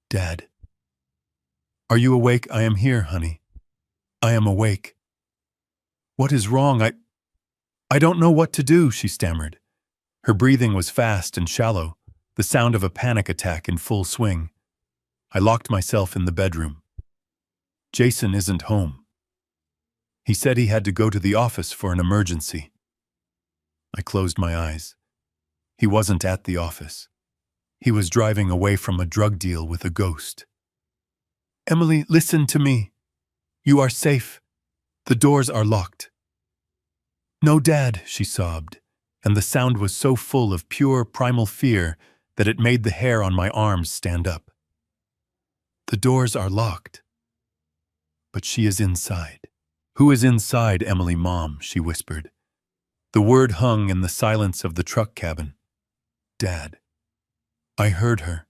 Dad. Are you awake? I am here, honey. I am awake. What is wrong? I don't know what to do, she stammered. Her breathing was fast and shallow, the sound of a panic attack in full swing. I locked myself in the bedroom. Jason isn't home. He said he had to go to the office for an emergency. I closed my eyes. He wasn't at the office. He was driving away from a drug deal with a ghost. "Emily, listen to me. You are safe. The doors are locked." "No, Dad," she sobbed, and the sound was so full of pure, primal fear that it made the hair on my arms stand up. "The doors are locked. But she is inside." "Who is inside, Emily, Mom?" she whispered. The word hung in the silence of the truck cabin. "Dad." I heard her.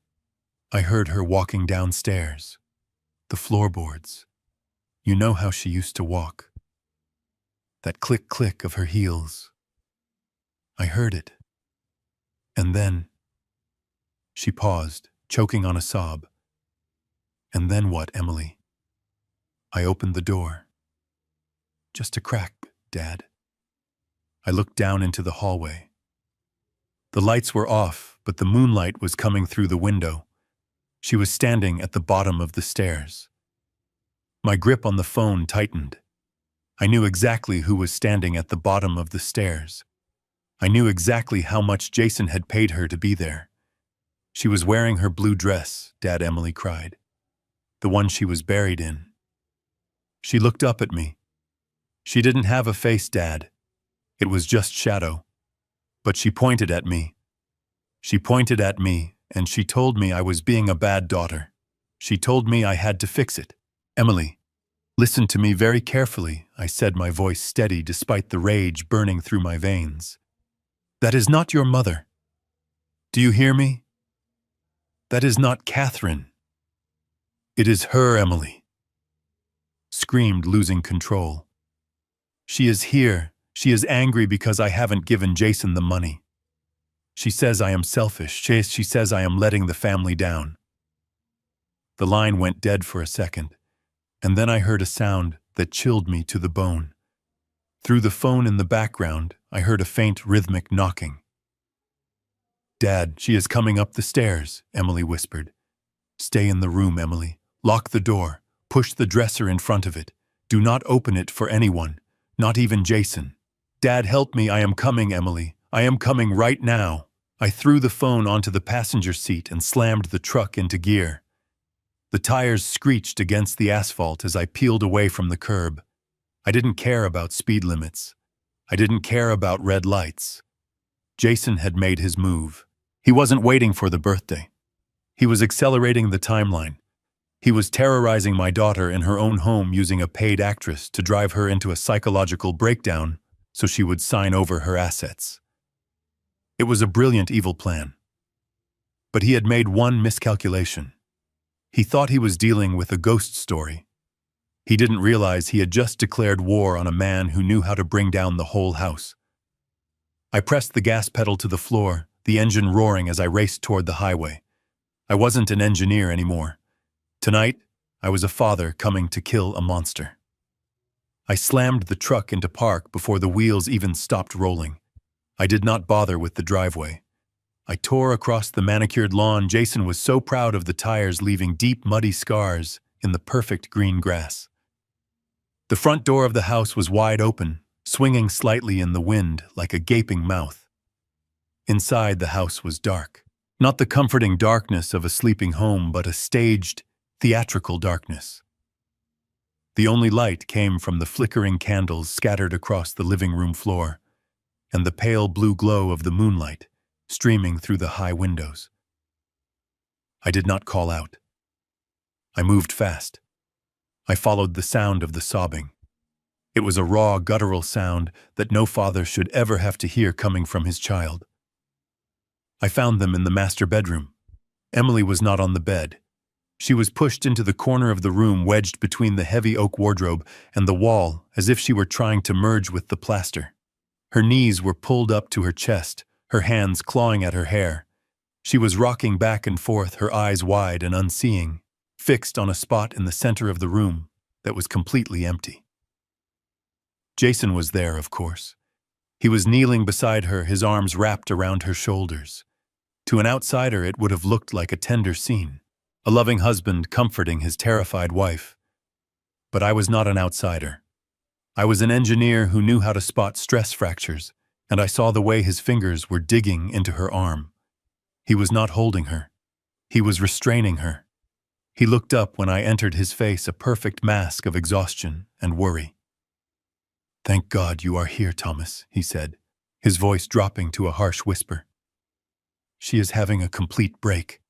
I heard her walking downstairs. The floorboards. You know how she used to walk. That click-click of her heels. I heard it. And then... She paused, choking on a sob. "And then what, Emily?" I opened the door. "Just a crack, Dad." I looked down into the hallway. The lights were off, but the moonlight was coming through the window. She was standing at the bottom of the stairs. My grip on the phone tightened. I knew exactly who was standing at the bottom of the stairs. I knew exactly how much Jason had paid her to be there. She was wearing her blue dress, Dad, Emily cried. The one she was buried in. She looked up at me. She didn't have a face, Dad. It was just shadow. But she pointed at me. She pointed at me, and she told me I was being a bad daughter. She told me I had to fix it. "Emily, listen to me very carefully," I said, my voice steady despite the rage burning through my veins. "That is not your mother. Do you hear me? That is not Catherine. It is her, Emily." Screamed, losing control. "She is here. She is angry because I haven't given Jason the money. She says I am selfish. She says I am letting the family down." The line went dead for a second, and then I heard a sound that chilled me to the bone. Through the phone in the background, I heard a faint rhythmic knocking. "Dad, she is coming up the stairs," Emily whispered. "Stay in the room, Emily. Lock the door. Push the dresser in front of it. Do not open it for anyone, not even Jason." "Dad, help me. I am coming, Emily. I am coming right now." I threw the phone onto the passenger seat and slammed the truck into gear. The tires screeched against the asphalt as I peeled away from the curb. I didn't care about speed limits. I didn't care about red lights. Jason had made his move. He wasn't waiting for the birthday. He was accelerating the timeline. He was terrorizing my daughter in her own home using a paid actress to drive her into a psychological breakdown so she would sign over her assets. It was a brilliant evil plan. But he had made one miscalculation. He thought he was dealing with a ghost story. He didn't realize he had just declared war on a man who knew how to bring down the whole house. I pressed the gas pedal to the floor, the engine roaring as I raced toward the highway. I wasn't an engineer anymore. Tonight, I was a father coming to kill a monster. I slammed the truck into park before the wheels even stopped rolling. I did not bother with the driveway. I tore across the manicured lawn. Jason was so proud of the tires, leaving deep, muddy scars in the perfect green grass. The front door of the house was wide open, swinging slightly in the wind like a gaping mouth. Inside, the house was dark. Not the comforting darkness of a sleeping home, but a staged, theatrical darkness. The only light came from the flickering candles scattered across the living room floor, and the pale blue glow of the moonlight streaming through the high windows. I did not call out. I moved fast. I followed the sound of the sobbing. It was a raw, guttural sound that no father should ever have to hear coming from his child. I found them in the master bedroom. Emily was not on the bed. She was pushed into the corner of the room, wedged between the heavy oak wardrobe and the wall, as if she were trying to merge with the plaster. Her knees were pulled up to her chest, her hands clawing at her hair. She was rocking back and forth, her eyes wide and unseeing, fixed on a spot in the center of the room that was completely empty. Jason was there, of course. He was kneeling beside her, his arms wrapped around her shoulders. To an outsider, it would have looked like a tender scene, a loving husband comforting his terrified wife. But I was not an outsider. I was an engineer who knew how to spot stress fractures and I saw the way his fingers were digging into her arm. He was not holding her. He was restraining her. He looked up when I entered his face, a perfect mask of exhaustion and worry. "Thank God you are here, Thomas," he said, his voice dropping to a harsh whisper. "She is having a complete break.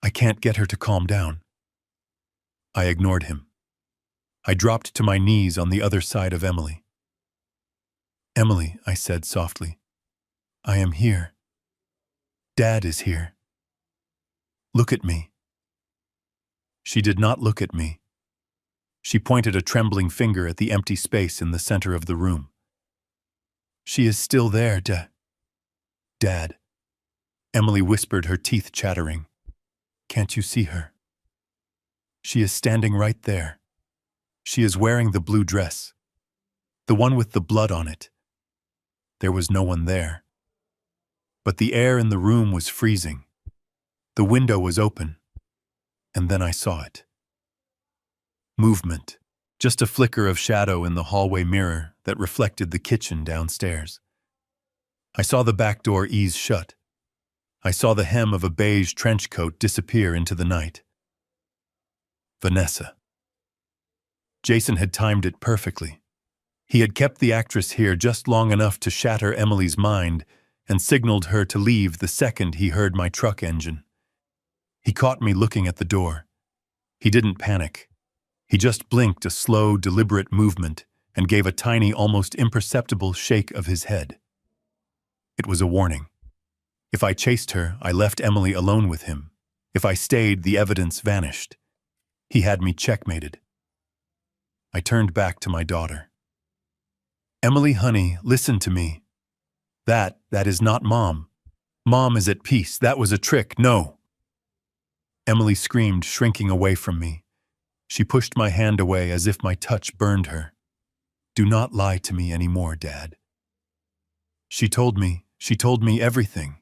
I can't get her to calm down." I ignored him. I dropped to my knees on the other side of Emily. "Emily," I said softly, "I am here. Dad is here. Look at me." She did not look at me. She pointed a trembling finger at the empty space in the center of the room. "She is still there, Dad." Emily whispered, her teeth chattering. "Can't you see her? She is standing right there. She is wearing the blue dress, the one with the blood on it." There was no one there. But the air in the room was freezing. The window was open, and then I saw it. Movement, just a flicker of shadow in the hallway mirror that reflected the kitchen downstairs. I saw the back door ease shut. I saw the hem of a beige trench coat disappear into the night. Vanessa. Jason had timed it perfectly. He had kept the actress here just long enough to shatter Emily's mind and signaled her to leave the second he heard my truck engine. He caught me looking at the door. He didn't panic. He just blinked, a slow, deliberate movement, and gave a tiny, almost imperceptible shake of his head. It was a warning. If I chased her, I left Emily alone with him. If I stayed, the evidence vanished. He had me checkmated. I turned back to my daughter. "Emily, honey, listen to me. That is not Mom. Mom is at peace. That was a trick. No." Emily screamed, shrinking away from me. She pushed my hand away as if my touch burned her. "Do not lie to me anymore, Dad." She told me everything."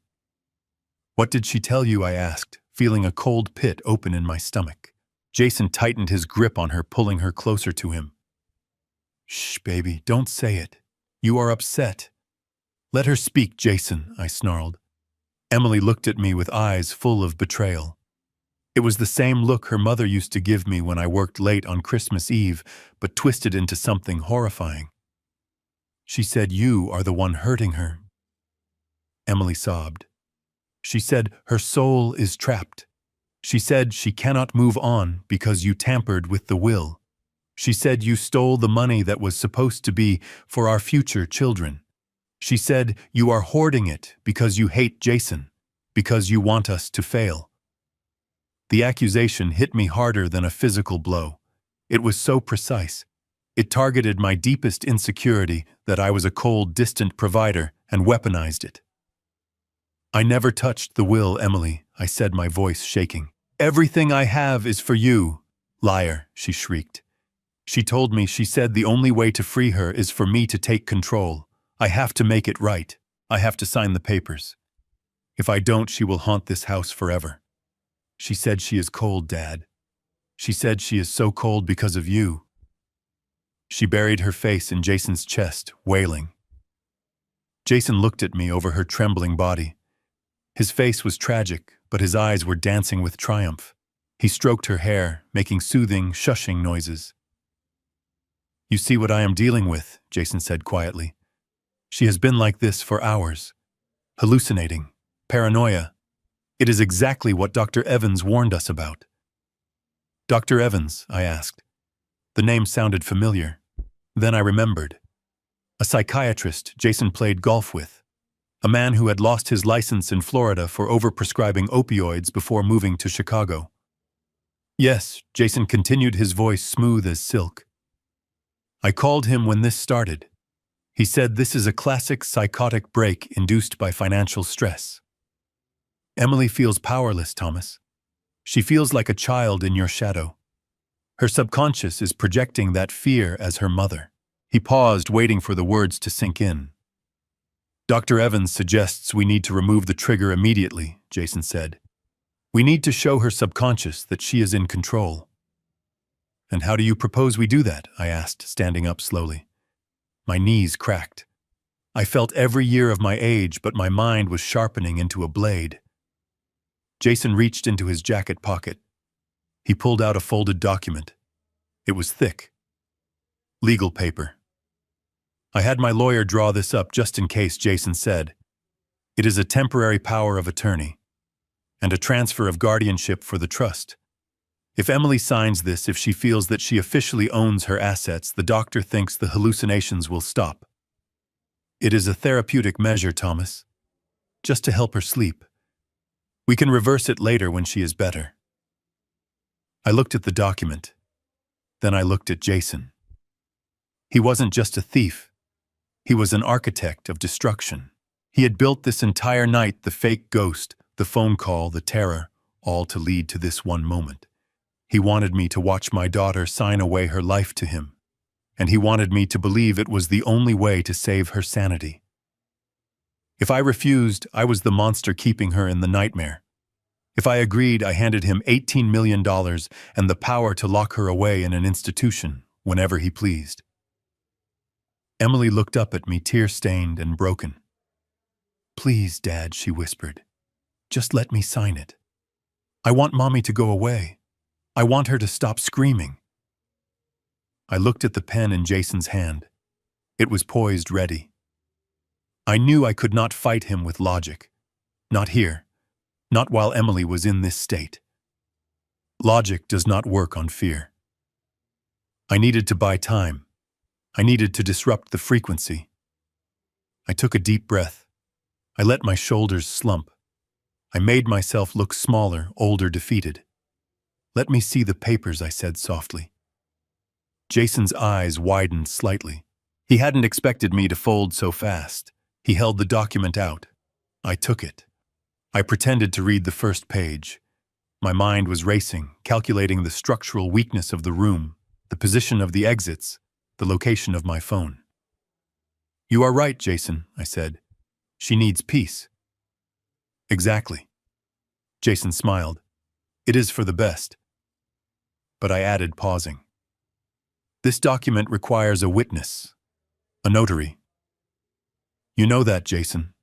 "What did she tell you?" I asked, feeling a cold pit open in my stomach. Jason tightened his grip on her, pulling her closer to him. "Shh, baby, don't say it. You are upset." "Let her speak, Jason," I snarled. Emily looked at me with eyes full of betrayal. It was the same look her mother used to give me when I worked late on Christmas Eve, but twisted into something horrifying. "She said you are the one hurting her." Emily sobbed. "She said her soul is trapped. She said she cannot move on because you tampered with the will. She said you stole the money that was supposed to be for our future children. She said you are hoarding it because you hate Jason, because you want us to fail." The accusation hit me harder than a physical blow. It was so precise. It targeted my deepest insecurity, that I was a cold, distant provider, and weaponized it. "I never touched the will, Emily," I said, my voice shaking. "Everything I have is for you." "Liar," she shrieked. She said the only way to free her is for me to take control. I have to make it right. I have to sign the papers. If I don't, she will haunt this house forever. She said she is cold, Dad. She said she is so cold because of you." She buried her face in Jason's chest, wailing. Jason looked at me over her trembling body. His face was tragic, but his eyes were dancing with triumph. He stroked her hair, making soothing, shushing noises. "You see what I am dealing with," Jason said quietly. "She has been like this for hours. Hallucinating, paranoia. It is exactly what Dr. Evans warned us about." "Dr. Evans?" I asked. The name sounded familiar. Then I remembered. A psychiatrist Jason played golf with. A man who had lost his license in Florida for overprescribing opioids before moving to Chicago. "Yes," Jason continued, his voice smooth as silk. "I called him when this started. He said this is a classic psychotic break induced by financial stress. Emily feels powerless, Thomas. She feels like a child in your shadow. Her subconscious is projecting that fear as her mother." He paused, waiting for the words to sink in. "Dr. Evans suggests we need to remove the trigger immediately," Jason said. "We need to show her subconscious that she is in control." "And how do you propose we do that?" I asked, standing up slowly. My knees cracked. I felt every year of my age, but my mind was sharpening into a blade. Jason reached into his jacket pocket. He pulled out a folded document. It was thick. Legal paper. I had my lawyer draw this up just in case, Jason said. It is a temporary power of attorney and a transfer of guardianship for the trust. If Emily signs this, if she feels that she officially owns her assets, the doctor thinks the hallucinations will stop. It is a therapeutic measure, Thomas, just to help her sleep. We can reverse it later when she is better. I looked at the document. Then I looked at Jason. He wasn't just a thief. He was an architect of destruction. He had built this entire night, the fake ghost, the phone call, the terror, all to lead to this one moment. He wanted me to watch my daughter sign away her life to him, and he wanted me to believe it was the only way to save her sanity. If I refused, I was the monster keeping her in the nightmare. If I agreed, I handed him $18 million and the power to lock her away in an institution whenever he pleased. Emily looked up at me, tear-stained and broken. "Please, Dad," she whispered. "Just let me sign it. I want Mommy to go away. I want her to stop screaming." I looked at the pen in Jason's hand. It was poised ready. I knew I could not fight him with logic. Not here. Not while Emily was in this state. Logic does not work on fear. I needed to buy time. I needed to disrupt the frequency. I took a deep breath. I let my shoulders slump. I made myself look smaller, older, defeated. "Let me see the papers," I said softly. Jason's eyes widened slightly. He hadn't expected me to fold so fast. He held the document out. I took it. I pretended to read the first page. My mind was racing, calculating the structural weakness of the room, the position of the exits, the location of my phone. "You are right, Jason," I said. "She needs peace." "Exactly." Jason smiled. "It is for the best." But I added, pausing. "This document requires a witness, a notary." "You know that, Jason.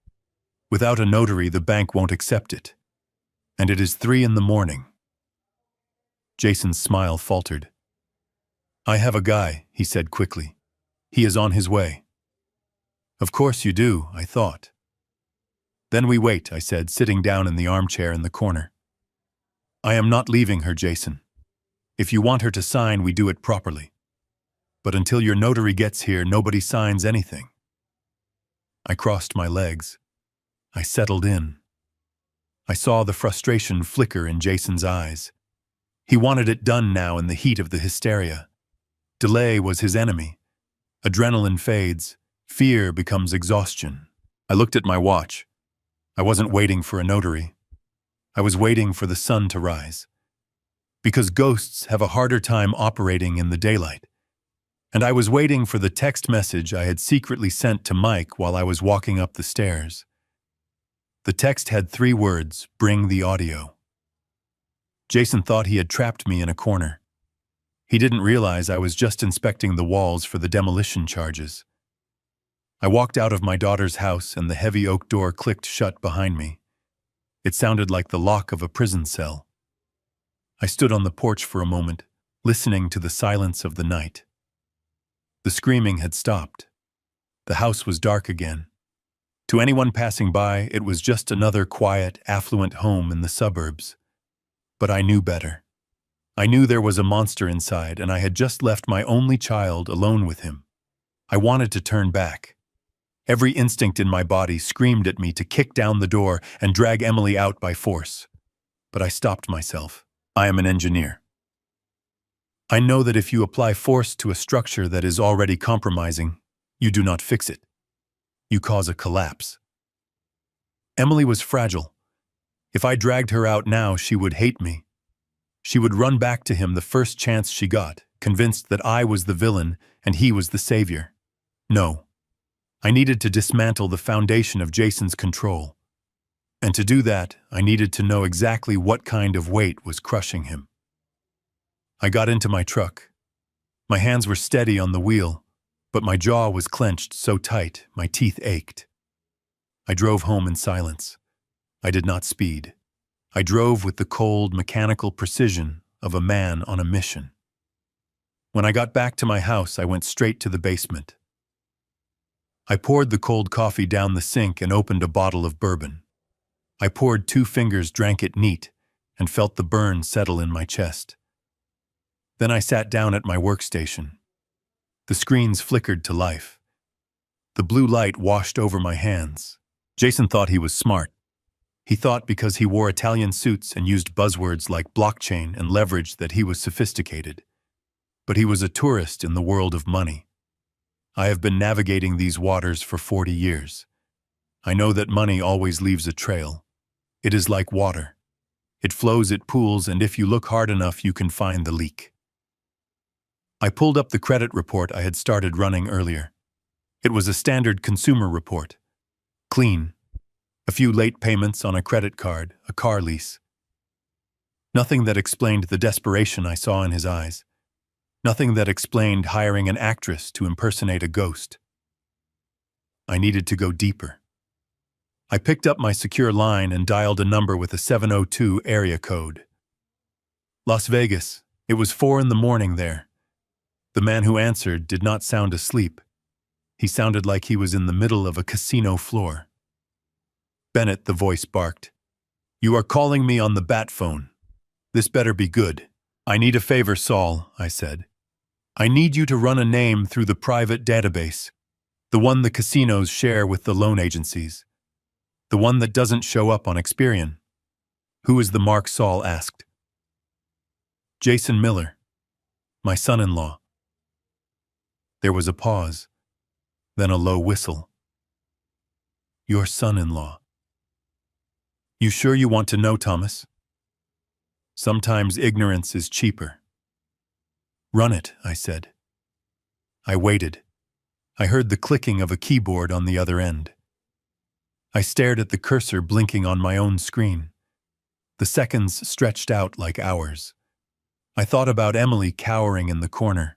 Without a notary, the bank won't accept it. And it is 3 a.m. Jason's smile faltered. "I have a guy," he said quickly. "He is on his way." "Of course you do," I thought. "Then we wait," I said, sitting down in the armchair in the corner. "I am not leaving her, Jason. If you want her to sign, we do it properly. But until your notary gets here, nobody signs anything." I crossed my legs. I settled in. I saw the frustration flicker in Jason's eyes. He wanted it done now in the heat of the hysteria. Delay was his enemy. Adrenaline fades. Fear becomes exhaustion. I looked at my watch. I wasn't waiting for a notary. I was waiting for the sun to rise. Because ghosts have a harder time operating in the daylight. And I was waiting for the text message I had secretly sent to Mike while I was walking up the stairs. The text had 3 words, "Bring the audio." Jason thought he had trapped me in a corner. He didn't realize I was just inspecting the walls for the demolition charges. I walked out of my daughter's house and the heavy oak door clicked shut behind me. It sounded like the lock of a prison cell. I stood on the porch for a moment, listening to the silence of the night. The screaming had stopped. The house was dark again. To anyone passing by, it was just another quiet, affluent home in the suburbs. But I knew better. I knew there was a monster inside, and I had just left my only child alone with him. I wanted to turn back. Every instinct in my body screamed at me to kick down the door and drag Emily out by force. But I stopped myself. I am an engineer. I know that if you apply force to a structure that is already compromising, you do not fix it. You cause a collapse. Emily was fragile. If I dragged her out now, she would hate me. She would run back to him the first chance she got, convinced that I was the villain and he was the savior. No. I needed to dismantle the foundation of Jason's control. And to do that, I needed to know exactly what kind of weight was crushing him. I got into my truck. My hands were steady on the wheel, but my jaw was clenched so tight my teeth ached. I drove home in silence. I did not speed. I drove with the cold, mechanical precision of a man on a mission. When I got back to my house, I went straight to the basement. I poured the cold coffee down the sink and opened a bottle of bourbon. I poured 2 fingers, drank it neat, and felt the burn settle in my chest. Then I sat down at my workstation. The screens flickered to life. The blue light washed over my hands. Jason thought he was smart. He thought because he wore Italian suits and used buzzwords like blockchain and leverage that he was sophisticated. But he was a tourist in the world of money. I have been navigating these waters for 40 years. I know that money always leaves a trail. It is like water. It flows, it pools, and if you look hard enough, you can find the leak. I pulled up the credit report I had started running earlier. It was a standard consumer report. Clean. A few late payments on a credit card, a car lease. Nothing that explained the desperation I saw in his eyes. Nothing that explained hiring an actress to impersonate a ghost. I needed to go deeper. I picked up my secure line and dialed a number with a 702 area code. Las Vegas. It was 4 in the morning there. The man who answered did not sound asleep. He sounded like he was in the middle of a casino floor. Bennett, the voice barked. You are calling me on the bat phone. This better be good. I need a favor, Saul, I said. I need you to run a name through the private database, the one the casinos share with the loan agencies, the one that doesn't show up on Experian. Who is the mark? Saul asked. Jason Miller, my son-in-law. There was a pause, then a low whistle. Your son-in-law. You sure you want to know, Thomas? Sometimes ignorance is cheaper. Run it, I said. I waited. I heard the clicking of a keyboard on the other end. I stared at the cursor blinking on my own screen. The seconds stretched out like hours. I thought about Emily cowering in the corner.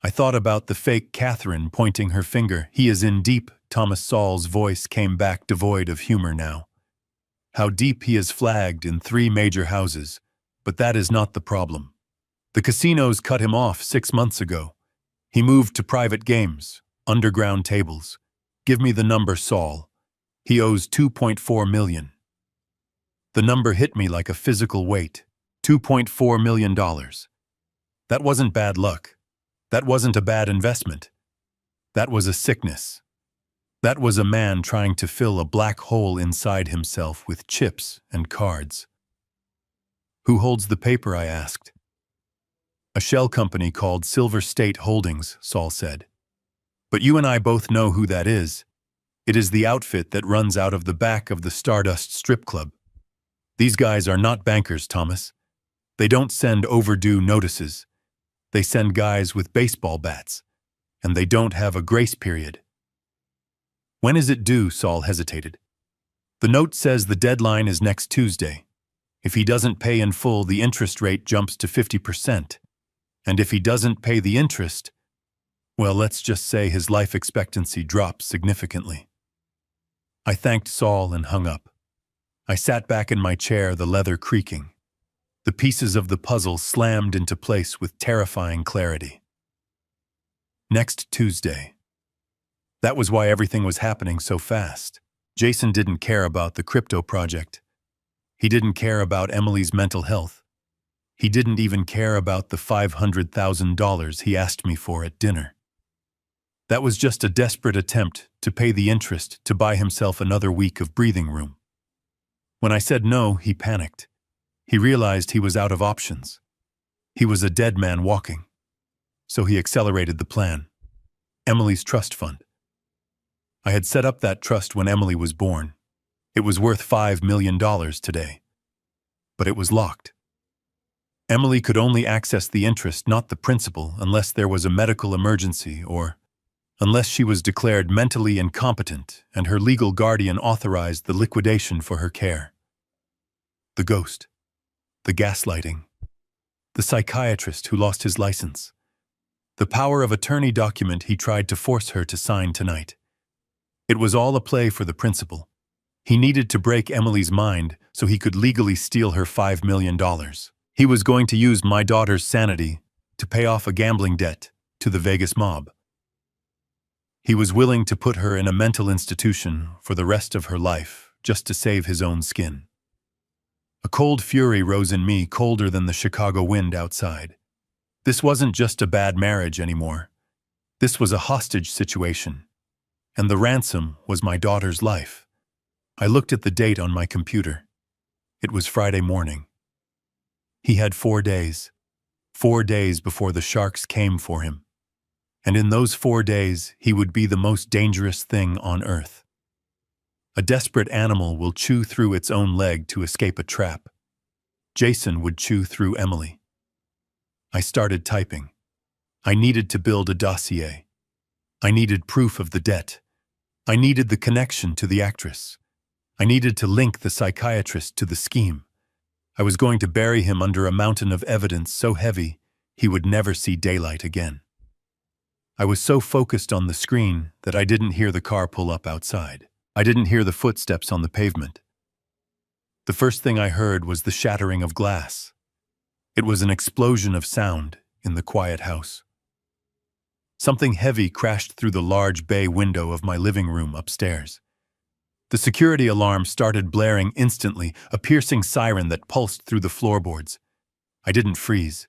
I thought about the fake Catherine pointing her finger. He is in deep. Thomas Saul's voice came back devoid of humor now. How deep he is flagged in 3 major houses. But that is not the problem. The casinos cut him off 6 months ago. He moved to private games, underground tables. Give me the number, Saul. He owes $2.4 million. The number hit me like a physical weight. $2.4 million. That wasn't bad luck. That wasn't a bad investment. That was a sickness. That was a man trying to fill a black hole inside himself with chips and cards. Who holds the paper? I asked. A shell company called Silver State Holdings, Saul said. But you and I both know who that is. It is the outfit that runs out of the back of the Stardust strip club. These guys are not bankers, Thomas. They don't send overdue notices. They send guys with baseball bats. And they don't have a grace period. When is it due? Saul hesitated. The note says the deadline is next Tuesday. If he doesn't pay in full, the interest rate jumps to 50%. And if he doesn't pay the interest, well, let's just say his life expectancy drops significantly. I thanked Saul and hung up. I sat back in my chair, the leather creaking. The pieces of the puzzle slammed into place with terrifying clarity. Next Tuesday. That was why everything was happening so fast. Jason didn't care about the crypto project. He didn't care about Emily's mental health. He didn't even care about the $500,000 he asked me for at dinner. That was just a desperate attempt to pay the interest to buy himself another week of breathing room. When I said no, he panicked. He realized he was out of options. He was a dead man walking. So he accelerated the plan. Emily's trust fund. I had set up that trust when Emily was born. It was worth $5 million today. But it was locked. Emily could only access the interest, not the principal, unless there was a medical emergency or unless she was declared mentally incompetent and her legal guardian authorized the liquidation for her care. The ghost. The gaslighting. The psychiatrist who lost his license. The power of attorney document he tried to force her to sign tonight. It was all a play for the principal. He needed to break Emily's mind so he could legally steal her $5 million. He was going to use my daughter's sanity to pay off a gambling debt to the Vegas mob. He was willing to put her in a mental institution for the rest of her life just to save his own skin. A cold fury rose in me, colder than the Chicago wind outside. This wasn't just a bad marriage anymore. This was a hostage situation. And the ransom was my daughter's life. I looked at the date on my computer. It was Friday morning. He had 4 days. 4 days before the sharks came for him. And in those 4 days, he would be the most dangerous thing on earth. A desperate animal will chew through its own leg to escape a trap. Jason would chew through Emily. I started typing. I needed to build a dossier. I needed proof of the debt. I needed the connection to the actress. I needed to link the psychiatrist to the scheme. I was going to bury him under a mountain of evidence so heavy he would never see daylight again. I was so focused on the screen that I didn't hear the car pull up outside. I didn't hear the footsteps on the pavement. The first thing I heard was the shattering of glass. It was an explosion of sound in the quiet house. Something heavy crashed through the large bay window of my living room upstairs. The security alarm started blaring instantly, a piercing siren that pulsed through the floorboards. I didn't freeze.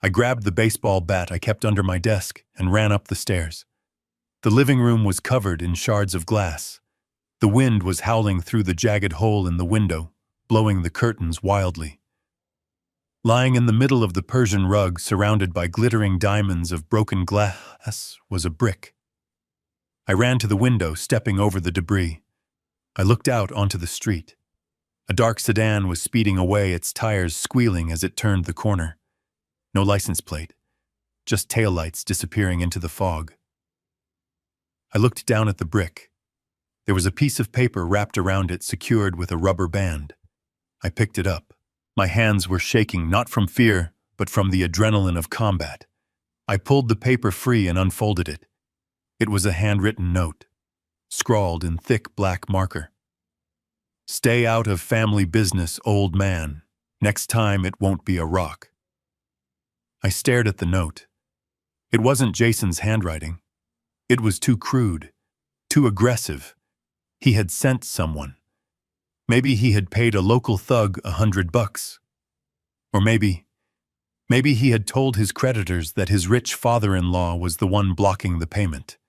I grabbed the baseball bat I kept under my desk and ran up the stairs. The living room was covered in shards of glass. The wind was howling through the jagged hole in the window, blowing the curtains wildly. Lying in the middle of the Persian rug, surrounded by glittering diamonds of broken glass, was a brick. I ran to the window, stepping over the debris. I looked out onto the street. A dark sedan was speeding away, its tires squealing as it turned the corner. No license plate, just taillights disappearing into the fog. I looked down at the brick. There was a piece of paper wrapped around it, secured with a rubber band. I picked it up. My hands were shaking, not from fear, but from the adrenaline of combat. I pulled the paper free and unfolded it. It was a handwritten note, scrawled in thick black marker. "Stay out of family business, old man. Next time it won't be a rock." I stared at the note. It wasn't Jason's handwriting. It was too crude, too aggressive. He had sent someone. Maybe he had paid a local thug $100. Or maybe he had told his creditors that his rich father-in-law was the one blocking the payment.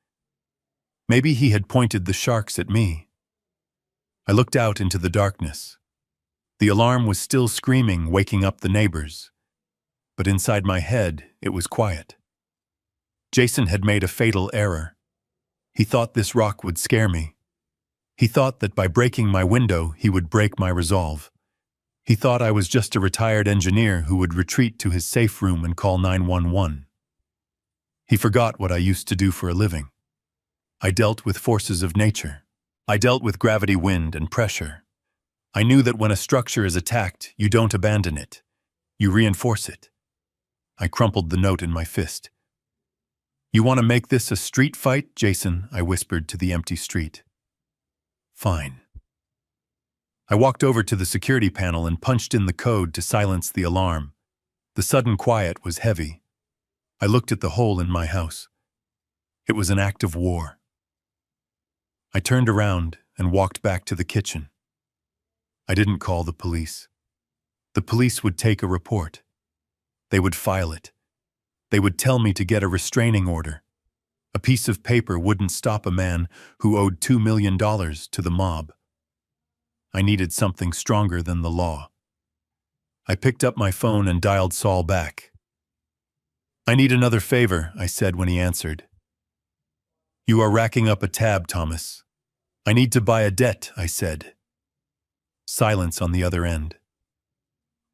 Maybe he had pointed the sharks at me. I looked out into the darkness. The alarm was still screaming, waking up the neighbors. But inside my head, it was quiet. Jason had made a fatal error. He thought this rock would scare me. He thought that by breaking my window, he would break my resolve. He thought I was just a retired engineer who would retreat to his safe room and call 911. He forgot what I used to do for a living. I dealt with forces of nature. I dealt with gravity, wind, and pressure. I knew that when a structure is attacked, you don't abandon it. You reinforce it. I crumpled the note in my fist. "You want to make this a street fight, Jason?" I whispered to the empty street. "Fine." I walked over to the security panel and punched in the code to silence the alarm. The sudden quiet was heavy. I looked at the hole in my house. It was an act of war. I turned around and walked back to the kitchen. I didn't call the police. The police would take a report. They would file it. They would tell me to get a restraining order. A piece of paper wouldn't stop a man who owed $2 million to the mob. I needed something stronger than the law. I picked up my phone and dialed Saul back. "I need another favor," I said when he answered. "You are racking up a tab, Thomas." "I need to buy a debt," I said. Silence on the other end.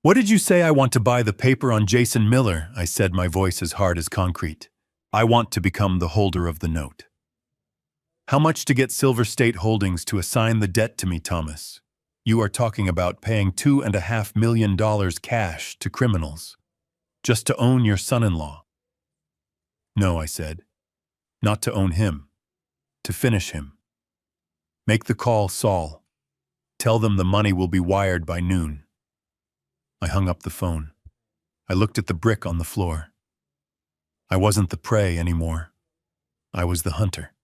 "What did you say? I want to buy the paper on Jason Miller," I said, my voice as hard as concrete. "I want to become the holder of the note." "How much to get Silver State Holdings to assign the debt to me, Thomas?" "You are talking about paying $2.5 million cash to criminals, just to own your son-in-law." No, I said. Not to own him. To finish him. Make the call, Saul. Tell them the money will be wired by noon. I hung up the phone. I looked at the brick on the floor. I wasn't the prey anymore. I was the hunter.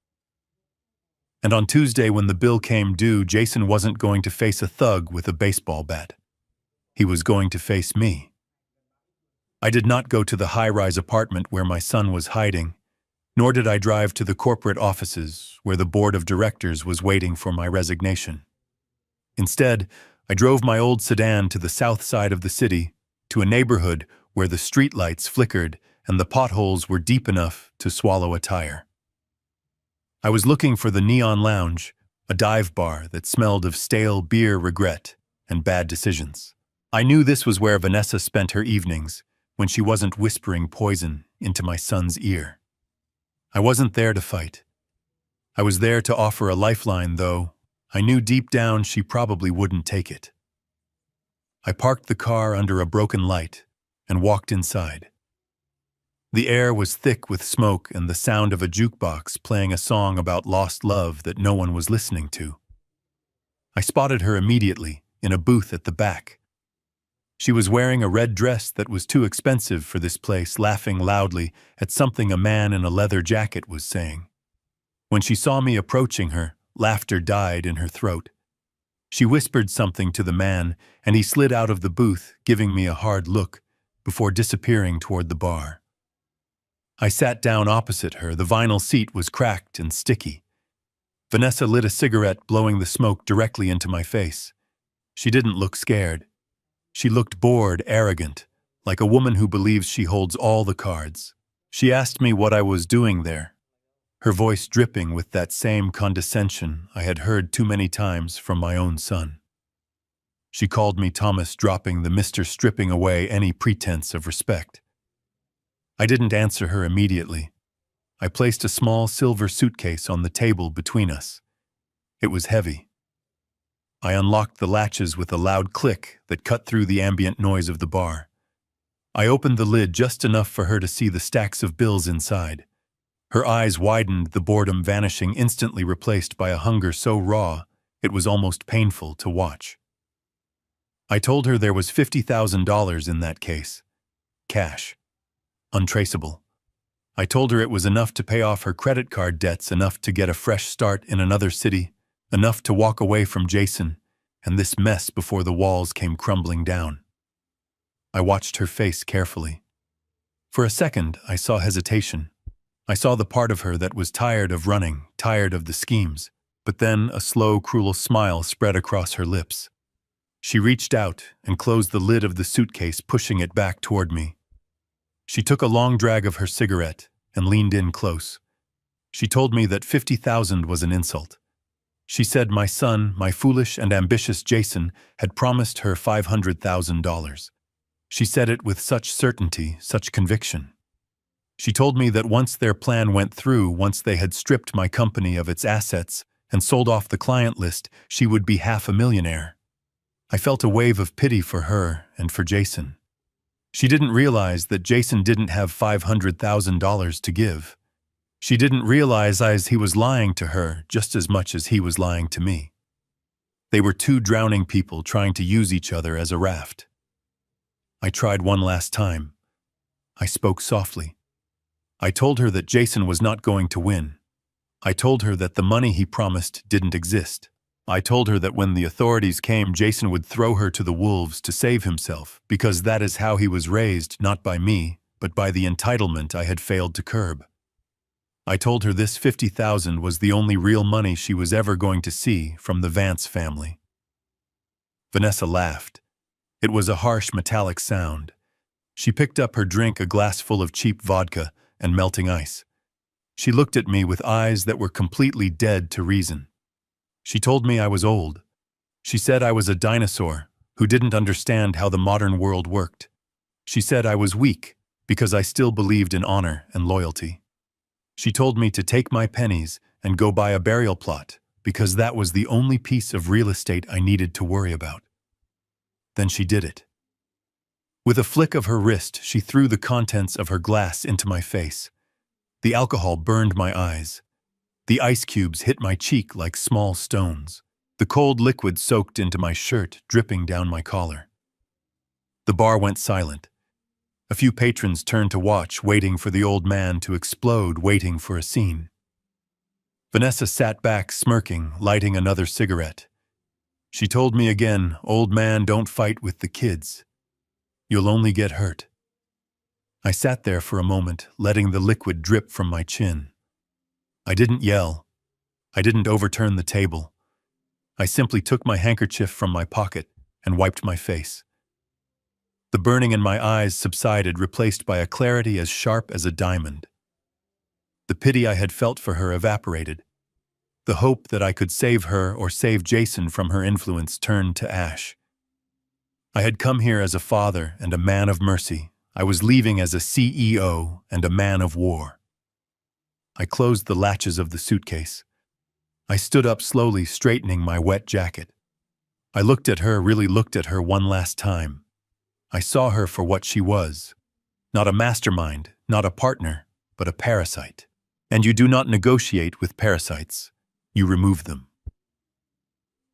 And on Tuesday, when the bill came due, Jason wasn't going to face a thug with a baseball bat. He was going to face me. I did not go to the high-rise apartment where my son was hiding, nor did I drive to the corporate offices where the board of directors was waiting for my resignation. Instead, I drove my old sedan to the south side of the city, to a neighborhood where the streetlights flickered and the potholes were deep enough to swallow a tire. I was looking for the Neon Lounge, a dive bar that smelled of stale beer, regret, and bad decisions. I knew this was where Vanessa spent her evenings, when she wasn't whispering poison into my son's ear. I wasn't there to fight. I was there to offer a lifeline, though I knew deep down she probably wouldn't take it. I parked the car under a broken light and walked inside. The air was thick with smoke and the sound of a jukebox playing a song about lost love that no one was listening to. I spotted her immediately in a booth at the back. She was wearing a red dress that was too expensive for this place, laughing loudly at something a man in a leather jacket was saying. When she saw me approaching her, laughter died in her throat. She whispered something to the man, and he slid out of the booth, giving me a hard look, before disappearing toward the bar. I sat down opposite her. The vinyl seat was cracked and sticky. Vanessa lit a cigarette, blowing the smoke directly into my face. She didn't look scared. She looked bored, arrogant, like a woman who believes she holds all the cards. She asked me what I was doing there, her voice dripping with that same condescension I had heard too many times from my own son. She called me Thomas, dropping the Mr. stripping away any pretense of respect. I didn't answer her immediately. I placed a small silver suitcase on the table between us. It was heavy. I unlocked the latches with a loud click that cut through the ambient noise of the bar. I opened the lid just enough for her to see the stacks of bills inside. Her eyes widened, the boredom vanishing, instantly replaced by a hunger so raw it was almost painful to watch. I told her there was $50,000 in that case. Cash. Untraceable. I told her it was enough to pay off her credit card debts, enough to get a fresh start in another city, enough to walk away from Jason and this mess before the walls came crumbling down. I watched her face carefully. For a second, I saw hesitation. I saw the part of her that was tired of running, tired of the schemes, but then a slow, cruel smile spread across her lips. She reached out and closed the lid of the suitcase, pushing it back toward me. She took a long drag of her cigarette and leaned in close. She told me that $50,000 was an insult. She said my son, my foolish and ambitious Jason, had promised her $500,000. She said it with such certainty, such conviction. She told me that once their plan went through, once they had stripped my company of its assets and sold off the client list, she would be half a millionaire. I felt a wave of pity for her and for Jason. She didn't realize that Jason didn't have $500,000 to give. She didn't realize he was lying to her just as much as he was lying to me. They were two drowning people trying to use each other as a raft. I tried one last time. I spoke softly. I told her that Jason was not going to win. I told her that the money he promised didn't exist. I told her that when the authorities came, Jason would throw her to the wolves to save himself, because that is how he was raised, not by me, but by the entitlement I had failed to curb. I told her this $50,000 was the only real money she was ever going to see from the Vance family. Vanessa laughed. It was a harsh, metallic sound. She picked up her drink, a glass full of cheap vodka and melting ice. She looked at me with eyes that were completely dead to reason. She told me I was old. She said I was a dinosaur who didn't understand how the modern world worked. She said I was weak because I still believed in honor and loyalty. She told me to take my pennies and go buy a burial plot because that was the only piece of real estate I needed to worry about. Then she did it. With a flick of her wrist, she threw the contents of her glass into my face. The alcohol burned my eyes. The ice cubes hit my cheek like small stones. The cold liquid soaked into my shirt, dripping down my collar. The bar went silent. A few patrons turned to watch, waiting for the old man to explode, waiting for a scene. Vanessa sat back, smirking, lighting another cigarette. She told me again, "Old man, don't fight with the kids. You'll only get hurt." I sat there for a moment, letting the liquid drip from my chin. I didn't yell. I didn't overturn the table. I simply took my handkerchief from my pocket and wiped my face. The burning in my eyes subsided, replaced by a clarity as sharp as a diamond. The pity I had felt for her evaporated. The hope that I could save her or save Jason from her influence turned to ash. I had come here as a father and a man of mercy. I was leaving as a CEO and a man of war. I closed the latches of the suitcase. I stood up slowly, straightening my wet jacket. I looked at her, really looked at her one last time. I saw her for what she was. Not a mastermind, not a partner, but a parasite. And you do not negotiate with parasites. You remove them.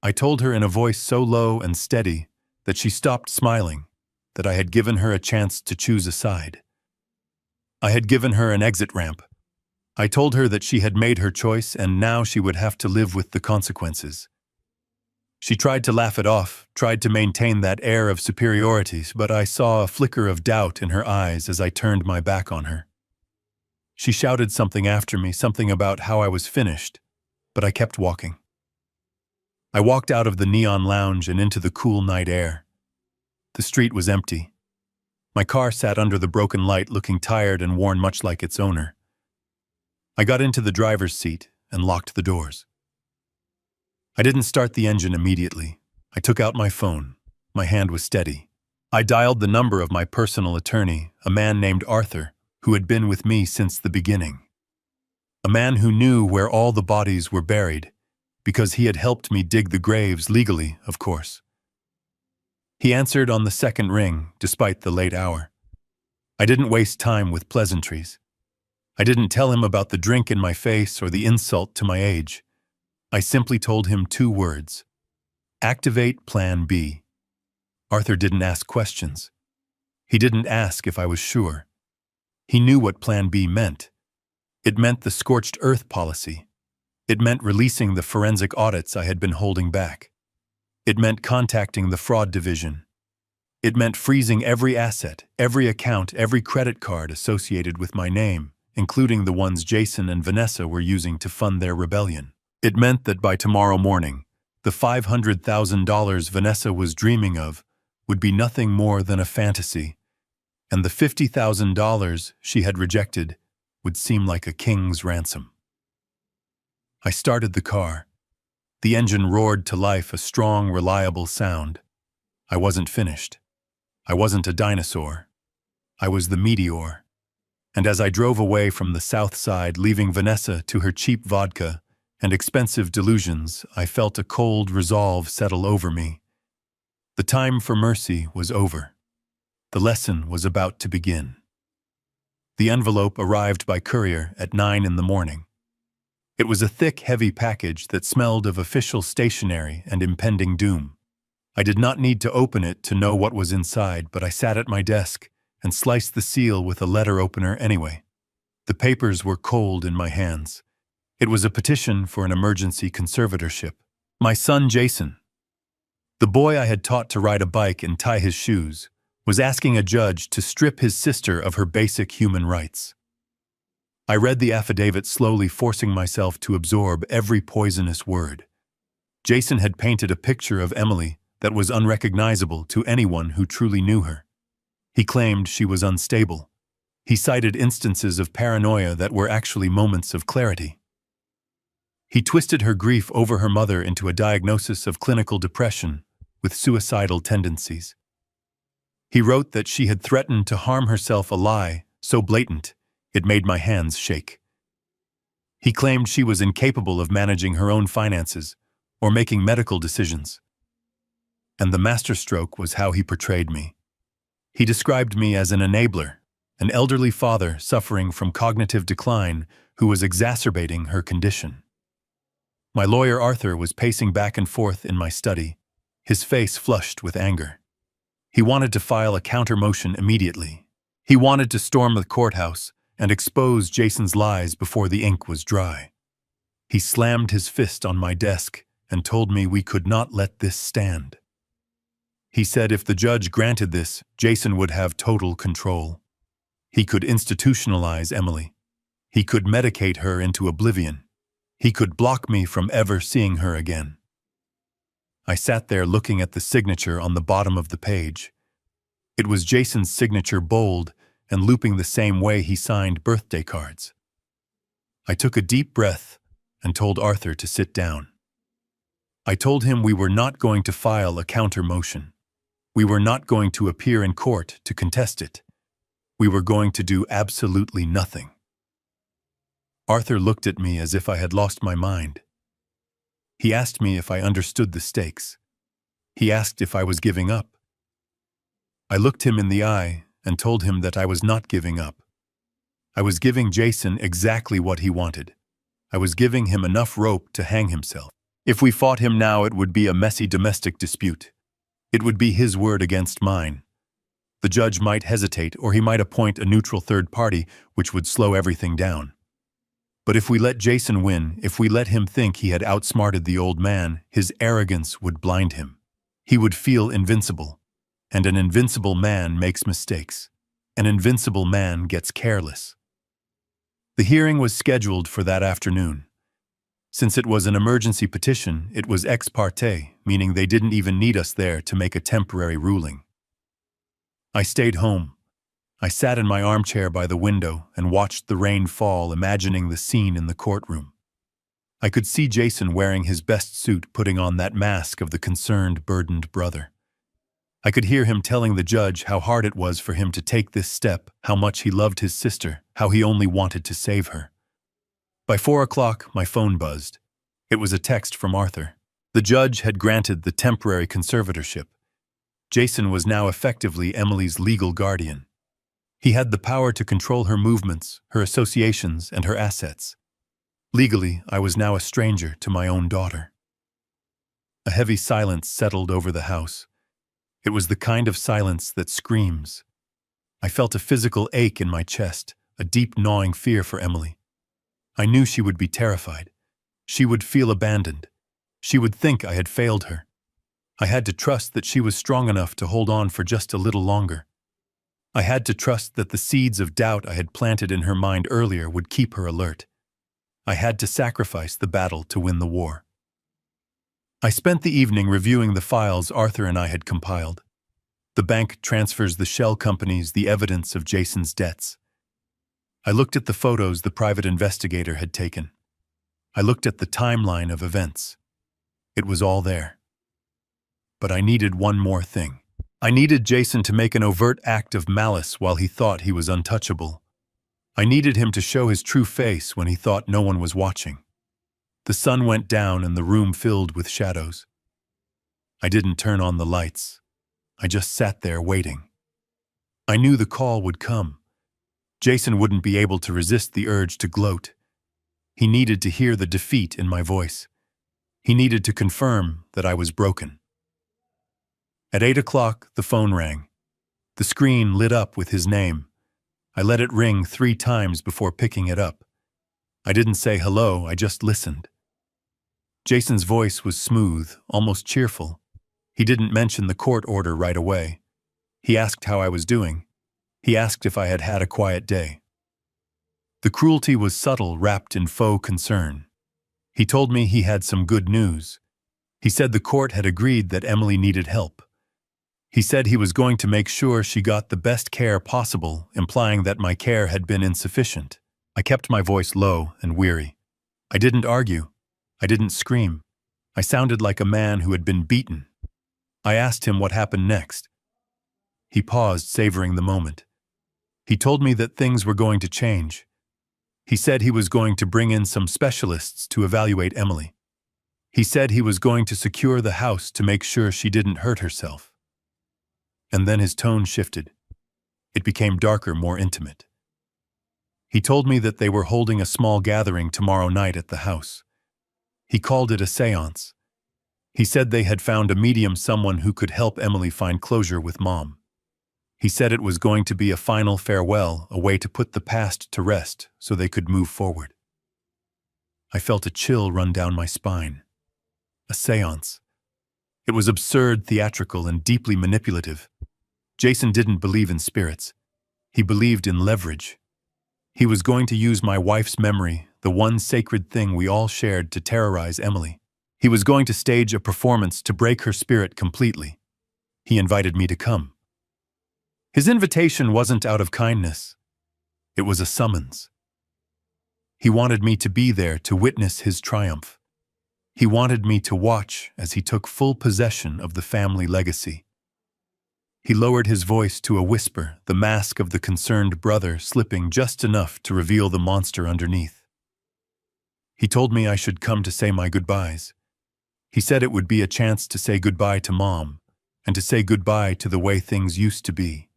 I told her in a voice so low and steady that she stopped smiling, that I had given her a chance to choose a side. I had given her an exit ramp. I told her that she had made her choice and now she would have to live with the consequences. She tried to laugh it off, tried to maintain that air of superiority, but I saw a flicker of doubt in her eyes as I turned my back on her. She shouted something after me, something about how I was finished, but I kept walking. I walked out of the neon lounge and into the cool night air. The street was empty. My car sat under the broken light, looking tired and worn, much like its owner. I got into the driver's seat and locked the doors. I didn't start the engine immediately. I took out my phone. My hand was steady. I dialed the number of my personal attorney, a man named Arthur, who had been with me since the beginning. A man who knew where all the bodies were buried, because he had helped me dig the graves legally, of course. He answered on the second ring, despite the late hour. I didn't waste time with pleasantries. I didn't tell him about the drink in my face or the insult to my age. I simply told him 2 words. Activate Plan B. Arthur didn't ask questions. He didn't ask if I was sure. He knew what Plan B meant. It meant the scorched earth policy. It meant releasing the forensic audits I had been holding back. It meant contacting the fraud division. It meant freezing every asset, every account, every credit card associated with my name, including the ones Jason and Vanessa were using to fund their rebellion. It meant that by tomorrow morning, the $500,000 Vanessa was dreaming of would be nothing more than a fantasy, and the $50,000 she had rejected would seem like a king's ransom. I started the car. The engine roared to life, a strong, reliable sound. I wasn't finished. I wasn't a dinosaur. I was the meteor. And as I drove away from the south side, leaving Vanessa to her cheap vodka and expensive delusions, I felt a cold resolve settle over me. The time for mercy was over. The lesson was about to begin. The envelope arrived by courier at 9 in the morning. It was a thick, heavy package that smelled of official stationery and impending doom. I did not need to open it to know what was inside, but I sat at my desk and sliced the seal with a letter opener anyway. The papers were cold in my hands. It was a petition for an emergency conservatorship. My son Jason, the boy I had taught to ride a bike and tie his shoes, was asking a judge to strip his sister of her basic human rights. I read the affidavit slowly, forcing myself to absorb every poisonous word. Jason had painted a picture of Emily that was unrecognizable to anyone who truly knew her. He claimed she was unstable. He cited instances of paranoia that were actually moments of clarity. He twisted her grief over her mother into a diagnosis of clinical depression with suicidal tendencies. He wrote that she had threatened to harm herself, a lie so blatant it made my hands shake. He claimed she was incapable of managing her own finances or making medical decisions. And the masterstroke was how he portrayed me. He described me as an enabler an elderly father suffering from cognitive decline who was exacerbating her condition. My lawyer Arthur was pacing back and forth in my study, his face flushed with anger. He wanted to file a counter-motion immediately. He wanted to storm the courthouse and expose Jason's lies before the ink was dry. He slammed his fist on my desk and told me we could not let this stand. He said if the judge granted this, Jason would have total control. He could institutionalize Emily. He could medicate her into oblivion. He could block me from ever seeing her again. I sat there looking at the signature on the bottom of the page. It was Jason's signature, bold and looping the same way he signed birthday cards. I took a deep breath and told Arthur to sit down. I told him we were not going to file a counter motion. We were not going to appear in court to contest it. We were going to do absolutely nothing. Arthur looked at me as if I had lost my mind. He asked me if I understood the stakes. He asked if I was giving up. I looked him in the eye and told him that I was not giving up. I was giving Jason exactly what he wanted. I was giving him enough rope to hang himself. If we fought him now, it would be a messy domestic dispute. It would be his word against mine. The judge might hesitate, or he might appoint a neutral third party, which would slow everything down. But if we let Jason win, if we let him think he had outsmarted the old man, his arrogance would blind him. He would feel invincible. And an invincible man makes mistakes. An invincible man gets careless. The hearing was scheduled for that afternoon. Since it was an emergency petition, it was ex parte, meaning they didn't even need us there to make a temporary ruling. I stayed home. I sat in my armchair by the window and watched the rain fall, imagining the scene in the courtroom. I could see Jason wearing his best suit, putting on that mask of the concerned, burdened brother. I could hear him telling the judge how hard it was for him to take this step, how much he loved his sister, how he only wanted to save her. By 4 o'clock, my phone buzzed. It was a text from Arthur. The judge had granted the temporary conservatorship. Jason was now effectively Emily's legal guardian. He had the power to control her movements, her associations, and her assets. Legally, I was now a stranger to my own daughter. A heavy silence settled over the house. It was the kind of silence that screams. I felt a physical ache in my chest, a deep gnawing fear for Emily. I knew she would be terrified. She would feel abandoned. She would think I had failed her. I had to trust that she was strong enough to hold on for just a little longer. I had to trust that the seeds of doubt I had planted in her mind earlier would keep her alert. I had to sacrifice the battle to win the war. I spent the evening reviewing the files Arthur and I had compiled. The bank transfers, the shell companies, the evidence of Jason's debts. I looked at the photos the private investigator had taken. I looked at the timeline of events. It was all there. But I needed one more thing. I needed Jason to make an overt act of malice while he thought he was untouchable. I needed him to show his true face when he thought no one was watching. The sun went down and the room filled with shadows. I didn't turn on the lights. I just sat there waiting. I knew the call would come. Jason wouldn't be able to resist the urge to gloat. He needed to hear the defeat in my voice. He needed to confirm that I was broken. At 8 o'clock, the phone rang. The screen lit up with his name. I let it ring 3 times before picking it up. I didn't say hello, I just listened. Jason's voice was smooth, almost cheerful. He didn't mention the court order right away. He asked how I was doing. He asked if I had had a quiet day. The cruelty was subtle, wrapped in faux concern. He told me he had some good news. He said the court had agreed that Emily needed help. He said he was going to make sure she got the best care possible, implying that my care had been insufficient. I kept my voice low and weary. I didn't argue. I didn't scream. I sounded like a man who had been beaten. I asked him what happened next. He paused, savoring the moment. He told me that things were going to change. He said he was going to bring in some specialists to evaluate Emily. He said he was going to secure the house to make sure she didn't hurt herself. And then his tone shifted. It became darker, more intimate. He told me that they were holding a small gathering tomorrow night at the house. He called it a séance. He said they had found a medium, someone who could help Emily find closure with Mom. He said it was going to be a final farewell, a way to put the past to rest so they could move forward. I felt a chill run down my spine. A séance. It was absurd, theatrical, and deeply manipulative. Jason didn't believe in spirits. He believed in leverage. He was going to use my wife's memory, the one sacred thing we all shared, to terrorize Emily. He was going to stage a performance to break her spirit completely. He invited me to come. His invitation wasn't out of kindness. It was a summons. He wanted me to be there to witness his triumph. He wanted me to watch as he took full possession of the family legacy. He lowered his voice to a whisper, the mask of the concerned brother slipping just enough to reveal the monster underneath. He told me I should come to say my goodbyes. He said it would be a chance to say goodbye to Mom, and to say goodbye to the way things used to be.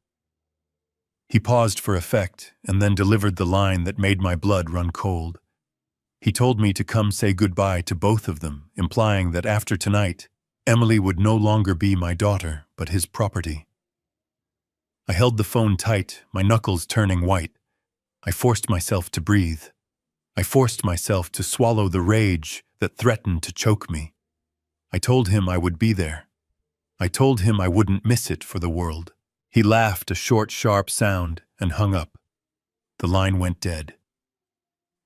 He paused for effect, and then delivered the line that made my blood run cold. He told me to come say goodbye to both of them, implying that after tonight, Emily would no longer be my daughter, but his property. I held the phone tight, my knuckles turning white. I forced myself to breathe. I forced myself to swallow the rage that threatened to choke me. I told him I would be there. I told him I wouldn't miss it for the world. He laughed, a short, sharp sound, and hung up. The line went dead.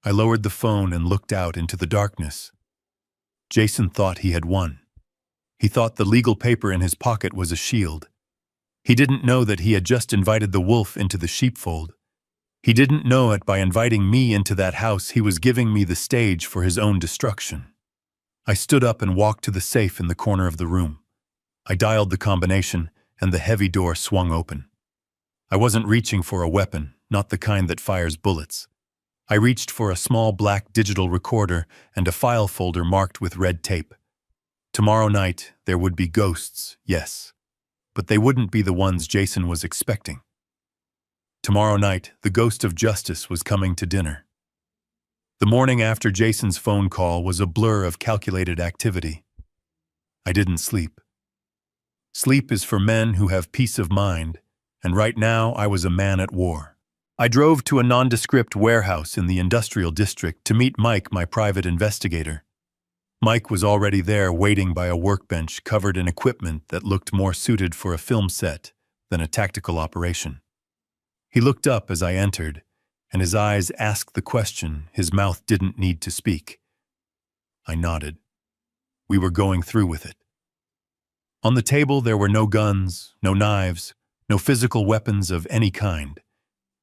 I lowered the phone and looked out into the darkness. Jason thought he had won. He thought the legal paper in his pocket was a shield. He didn't know that he had just invited the wolf into the sheepfold. He didn't know it by inviting me into that house he was giving me the stage for his own destruction. I stood up and walked to the safe in the corner of the room. I dialed the combination, and the heavy door swung open. I wasn't reaching for a weapon, not the kind that fires bullets. I reached for a small black digital recorder and a file folder marked with red tape. Tomorrow night, there would be ghosts, yes. But they wouldn't be the ones Jason was expecting. Tomorrow night, the ghost of justice was coming to dinner. The morning after Jason's phone call was a blur of calculated activity. I didn't sleep. Sleep is for men who have peace of mind, and right now I was a man at war. I drove to a nondescript warehouse in the industrial district to meet Mike, my private investigator. Mike was already there, waiting by a workbench covered in equipment that looked more suited for a film set than a tactical operation. He looked up as I entered, and his eyes asked the question his mouth didn't need to speak. I nodded. We were going through with it. On the table there were no guns, no knives, no physical weapons of any kind.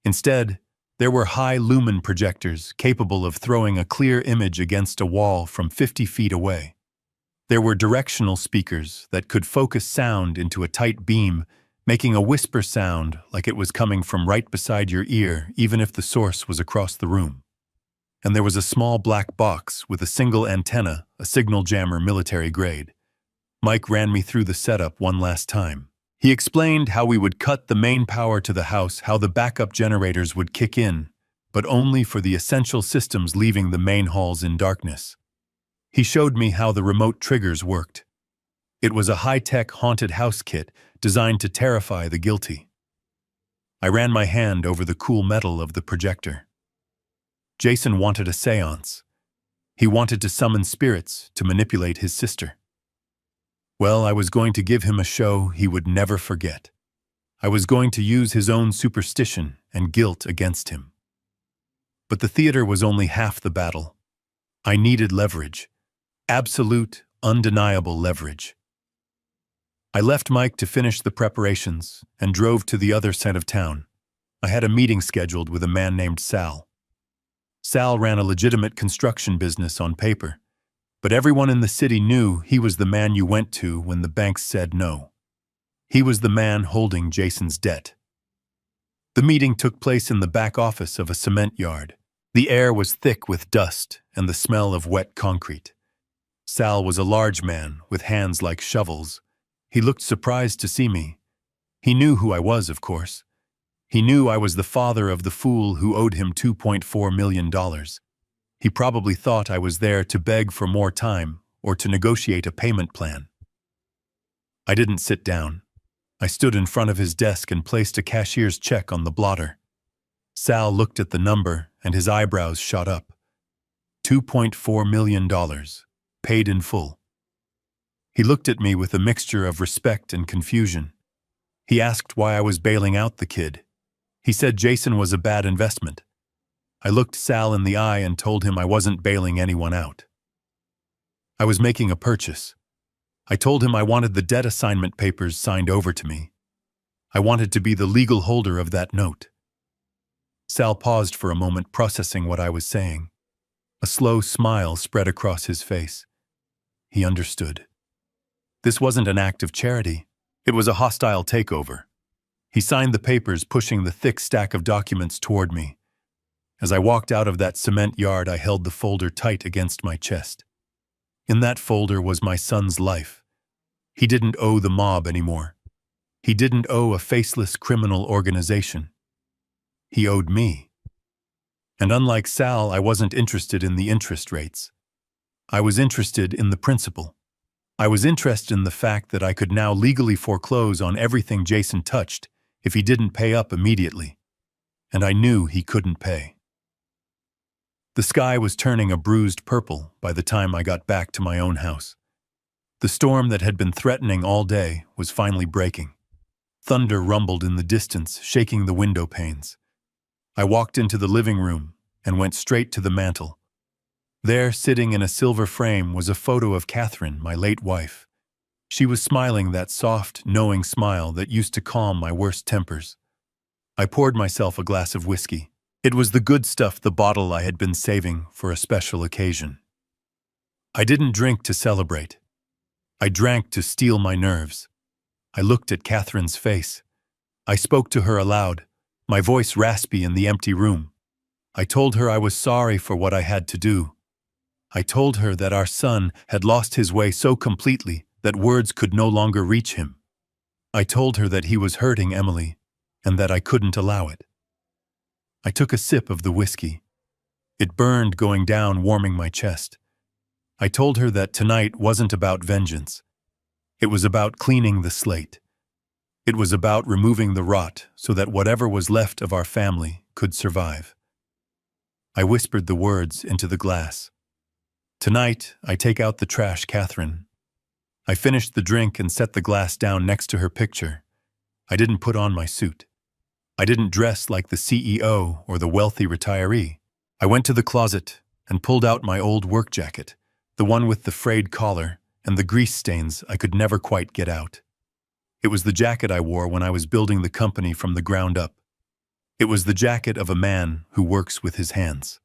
Instead, there were high-lumen projectors capable of throwing a clear image against a wall from 50 feet away. There were directional speakers that could focus sound into a tight beam, making a whisper sound like it was coming from right beside your ear, even if the source was across the room. And there was a small black box with a single antenna, a signal jammer, military grade. Mike ran me through the setup one last time. He explained how we would cut the main power to the house, how the backup generators would kick in, but only for the essential systems, leaving the main halls in darkness. He showed me how the remote triggers worked. It was a high-tech haunted house kit designed to terrify the guilty. I ran my hand over the cool metal of the projector. Jason wanted a séance. He wanted to summon spirits to manipulate his sister. Well, I was going to give him a show he would never forget. I was going to use his own superstition and guilt against him. But the theater was only half the battle. I needed leverage. Absolute, undeniable leverage. I left Mike to finish the preparations and drove to the other side of town. I had a meeting scheduled with a man named Sal. Sal ran a legitimate construction business on paper, but everyone in the city knew he was the man you went to when the banks said no. He was the man holding Jason's debt. The meeting took place in the back office of a cement yard. The air was thick with dust and the smell of wet concrete. Sal was a large man with hands like shovels. He looked surprised to see me. He knew who I was, of course. He knew I was the father of the fool who owed him $2.4 million. He probably thought I was there to beg for more time or to negotiate a payment plan. I didn't sit down. I stood in front of his desk and placed a cashier's check on the blotter. Sal looked at the number and his eyebrows shot up. $2.4 million, paid in full. He looked at me with a mixture of respect and confusion. He asked why I was bailing out the kid. He said Jason was a bad investment. I looked Sal in the eye and told him I wasn't bailing anyone out. I was making a purchase. I told him I wanted the debt assignment papers signed over to me. I wanted to be the legal holder of that note. Sal paused for a moment, processing what I was saying. A slow smile spread across his face. He understood. This wasn't an act of charity. It was a hostile takeover. He signed the papers, pushing the thick stack of documents toward me. As I walked out of that cement yard, I held the folder tight against my chest. In that folder was my son's life. He didn't owe the mob anymore. He didn't owe a faceless criminal organization. He owed me. And unlike Sal, I wasn't interested in the interest rates. I was interested in the principle. I was interested in the fact that I could now legally foreclose on everything Jason touched if he didn't pay up immediately. And I knew he couldn't pay. The sky was turning a bruised purple by the time I got back to my own house. The storm that had been threatening all day was finally breaking. Thunder rumbled in the distance, shaking the window panes. I walked into the living room and went straight to the mantel. There, sitting in a silver frame, was a photo of Catherine, my late wife. She was smiling that soft, knowing smile that used to calm my worst tempers. I poured myself a glass of whiskey. It was the good stuff, the bottle I had been saving for a special occasion. I didn't drink to celebrate. I drank to steel my nerves. I looked at Catherine's face. I spoke to her aloud, my voice raspy in the empty room. I told her I was sorry for what I had to do. I told her that our son had lost his way so completely that words could no longer reach him. I told her that he was hurting Emily and that I couldn't allow it. I took a sip of the whiskey. It burned going down, warming my chest. I told her that tonight wasn't about vengeance. It was about cleaning the slate. It was about removing the rot so that whatever was left of our family could survive. I whispered the words into the glass. Tonight, I take out the trash, Catherine. I finished the drink and set the glass down next to her picture. I didn't put on my suit. I didn't dress like the CEO or the wealthy retiree. I went to the closet and pulled out my old work jacket, the one with the frayed collar and the grease stains I could never quite get out. It was the jacket I wore when I was building the company from the ground up. It was the jacket of a man who works with his hands.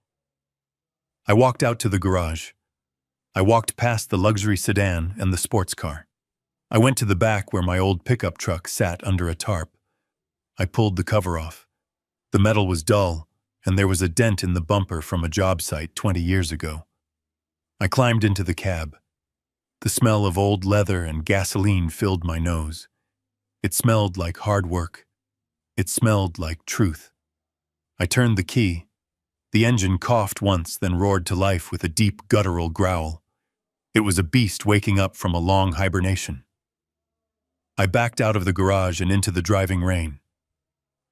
I walked out to the garage. I walked past the luxury sedan and the sports car. I went to the back where my old pickup truck sat under a tarp. I pulled the cover off. The metal was dull, and there was a dent in the bumper from a job site 20 years ago. I climbed into the cab. The smell of old leather and gasoline filled my nose. It smelled like hard work. It smelled like truth. I turned the key. The engine coughed once, then roared to life with a deep guttural growl. It was a beast waking up from a long hibernation. I backed out of the garage and into the driving rain.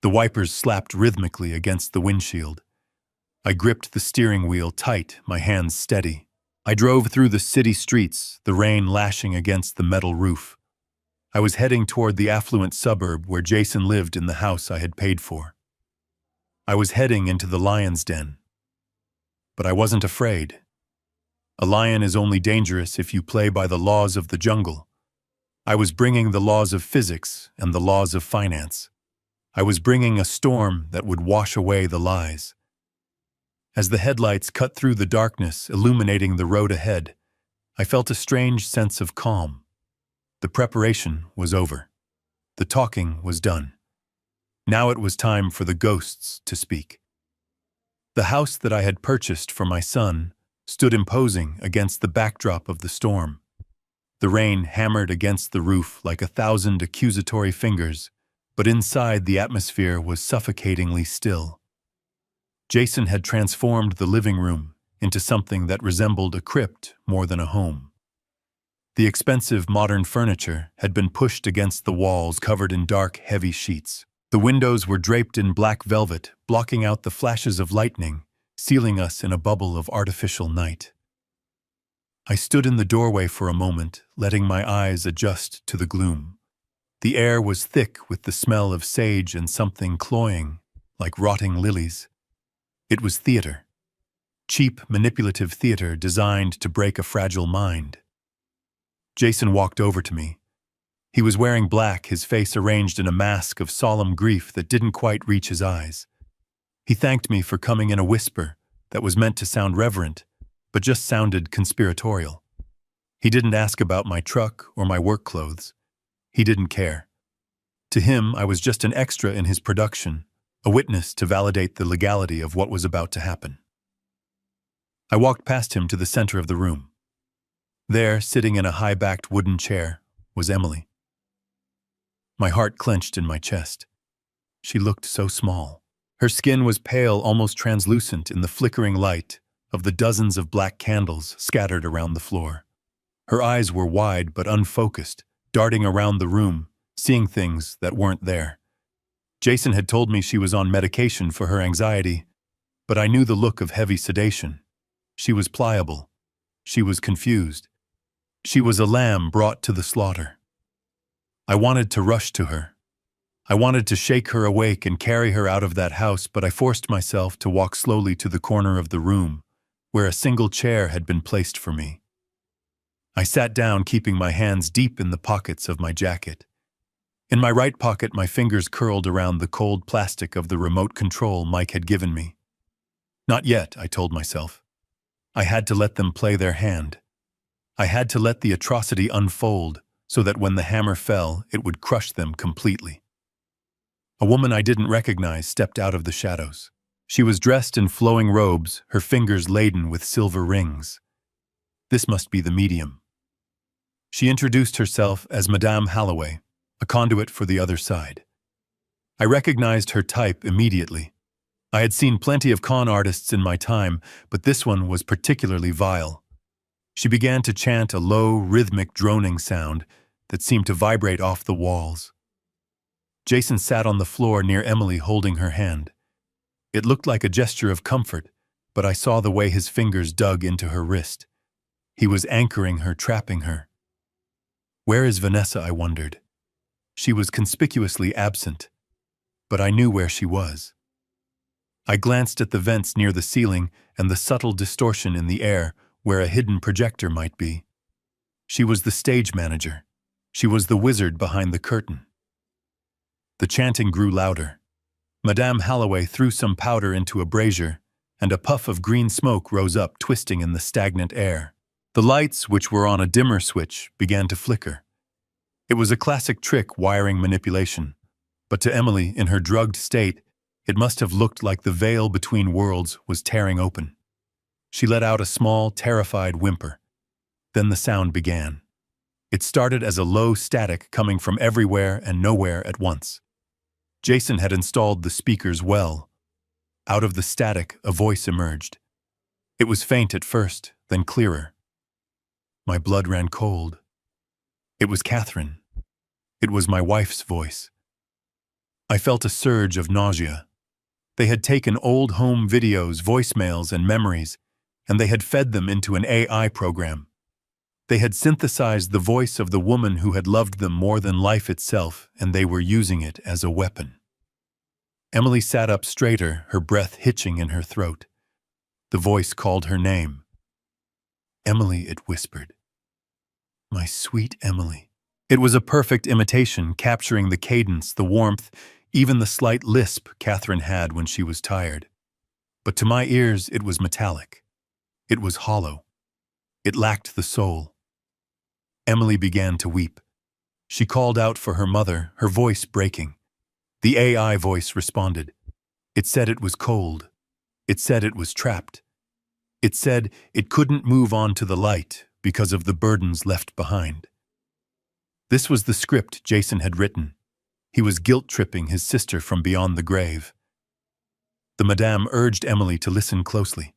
The wipers slapped rhythmically against the windshield. I gripped the steering wheel tight, my hands steady. I drove through the city streets, the rain lashing against the metal roof. I was heading toward the affluent suburb where Jason lived in the house I had paid for. I was heading into the lion's den. But I wasn't afraid. A lion is only dangerous if you play by the laws of the jungle. I was bringing the laws of physics and the laws of finance. I was bringing a storm that would wash away the lies. As the headlights cut through the darkness, illuminating the road ahead, I felt a strange sense of calm. The preparation was over. The talking was done. Now it was time for the ghosts to speak. The house that I had purchased for my son stood imposing against the backdrop of the storm. The rain hammered against the roof like 1,000 accusatory fingers. but inside the atmosphere was suffocatingly still. Jason had transformed the living room into something that resembled a crypt more than a home. The expensive modern furniture had been pushed against the walls covered in dark, heavy sheets. The windows were draped in black velvet, blocking out the flashes of lightning, sealing us in a bubble of artificial night. I stood in the doorway for a moment, letting my eyes adjust to the gloom. The air was thick with the smell of sage and something cloying, like rotting lilies. It was theater. Cheap, manipulative theater designed to break a fragile mind. Jason walked over to me. He was wearing black, his face arranged in a mask of solemn grief that didn't quite reach his eyes. He thanked me for coming in a whisper that was meant to sound reverent, but just sounded conspiratorial. He didn't ask about my truck or my work clothes. He didn't care. To him, I was just an extra in his production, a witness to validate the legality of what was about to happen. I walked past him to the center of the room. There, sitting in a high-backed wooden chair, was Emily. My heart clenched in my chest. She looked so small. Her skin was pale, almost translucent in the flickering light of the dozens of black candles scattered around the floor. Her eyes were wide but unfocused, darting around the room, seeing things that weren't there. Jason had told me she was on medication for her anxiety, but I knew the look of heavy sedation. She was pliable. She was confused. She was a lamb brought to the slaughter. I wanted to rush to her. I wanted to shake her awake and carry her out of that house, but I forced myself to walk slowly to the corner of the room, where a single chair had been placed for me. I sat down, keeping my hands deep in the pockets of my jacket. In my right pocket, my fingers curled around the cold plastic of the remote control Mike had given me. Not yet, I told myself. I had to let them play their hand. I had to let the atrocity unfold so that when the hammer fell, it would crush them completely. A woman I didn't recognize stepped out of the shadows. She was dressed in flowing robes, her fingers laden with silver rings. This must be the medium. She introduced herself as Madame Holloway, a conduit for the other side. I recognized her type immediately. I had seen plenty of con artists in my time, but this one was particularly vile. She began to chant a low, rhythmic droning sound that seemed to vibrate off the walls. Jason sat on the floor near Emily, holding her hand. It looked like a gesture of comfort, but I saw the way his fingers dug into her wrist. He was anchoring her, trapping her. Where is Vanessa, I wondered. She was conspicuously absent, but I knew where she was. I glanced at the vents near the ceiling and the subtle distortion in the air where a hidden projector might be. She was the stage manager. She was the wizard behind the curtain. The chanting grew louder. Madame Holloway threw some powder into a brazier, and a puff of green smoke rose up, twisting in the stagnant air. The lights, which were on a dimmer switch, began to flicker. It was a classic trick wiring manipulation, but to Emily, in her drugged state, it must have looked like the veil between worlds was tearing open. She let out a small, terrified whimper. Then the sound began. It started as a low static coming from everywhere and nowhere at once. Jason had installed the speakers well. Out of the static, a voice emerged. It was faint at first, then clearer. My blood ran cold. It was Catherine. It was my wife's voice. I felt a surge of nausea. They had taken old home videos, voicemails, and memories, and they had fed them into an AI program. They had synthesized the voice of the woman who had loved them more than life itself, and they were using it as a weapon. Emily sat up straighter, her breath hitching in her throat. The voice called her name. Emily, it whispered. My sweet Emily. It was a perfect imitation, capturing the cadence, the warmth, even the slight lisp Catherine had when she was tired. But to my ears, it was metallic. It was hollow. It lacked the soul. Emily began to weep. She called out for her mother, her voice breaking. The AI voice responded. It said it was cold. It said it was trapped. It said it couldn't move on to the light because of the burdens left behind. This was the script Jason had written. He was guilt-tripping his sister from beyond the grave. The madame urged Emily to listen closely.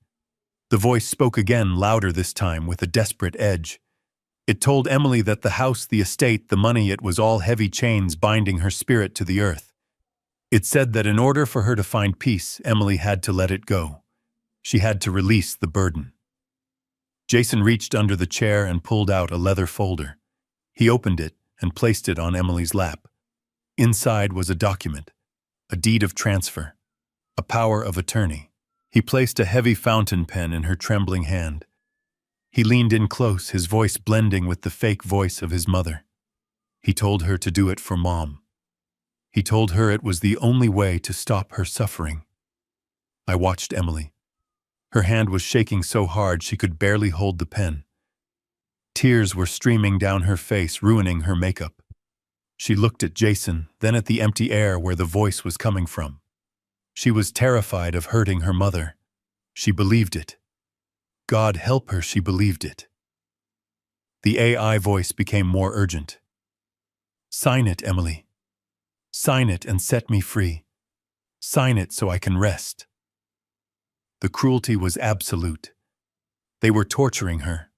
The voice spoke again, louder this time, with a desperate edge. It told Emily that the house, the estate, the money, it was all heavy chains binding her spirit to the earth. It said that in order for her to find peace, Emily had to let it go. She had to release the burden. Jason reached under the chair and pulled out a leather folder. He opened it and placed it on Emily's lap. Inside was a document, a deed of transfer, a power of attorney. He placed a heavy fountain pen in her trembling hand. He leaned in close, his voice blending with the fake voice of his mother. He told her to do it for Mom. He told her it was the only way to stop her suffering. I watched Emily. Her hand was shaking so hard she could barely hold the pen. Tears were streaming down her face, ruining her makeup. She looked at Jason, then at the empty air where the voice was coming from. She was terrified of hurting her mother. She believed it. God help her, she believed it. The AI voice became more urgent. Sign it, Emily. Sign it and set me free. Sign it so I can rest. The cruelty was absolute. They were torturing her.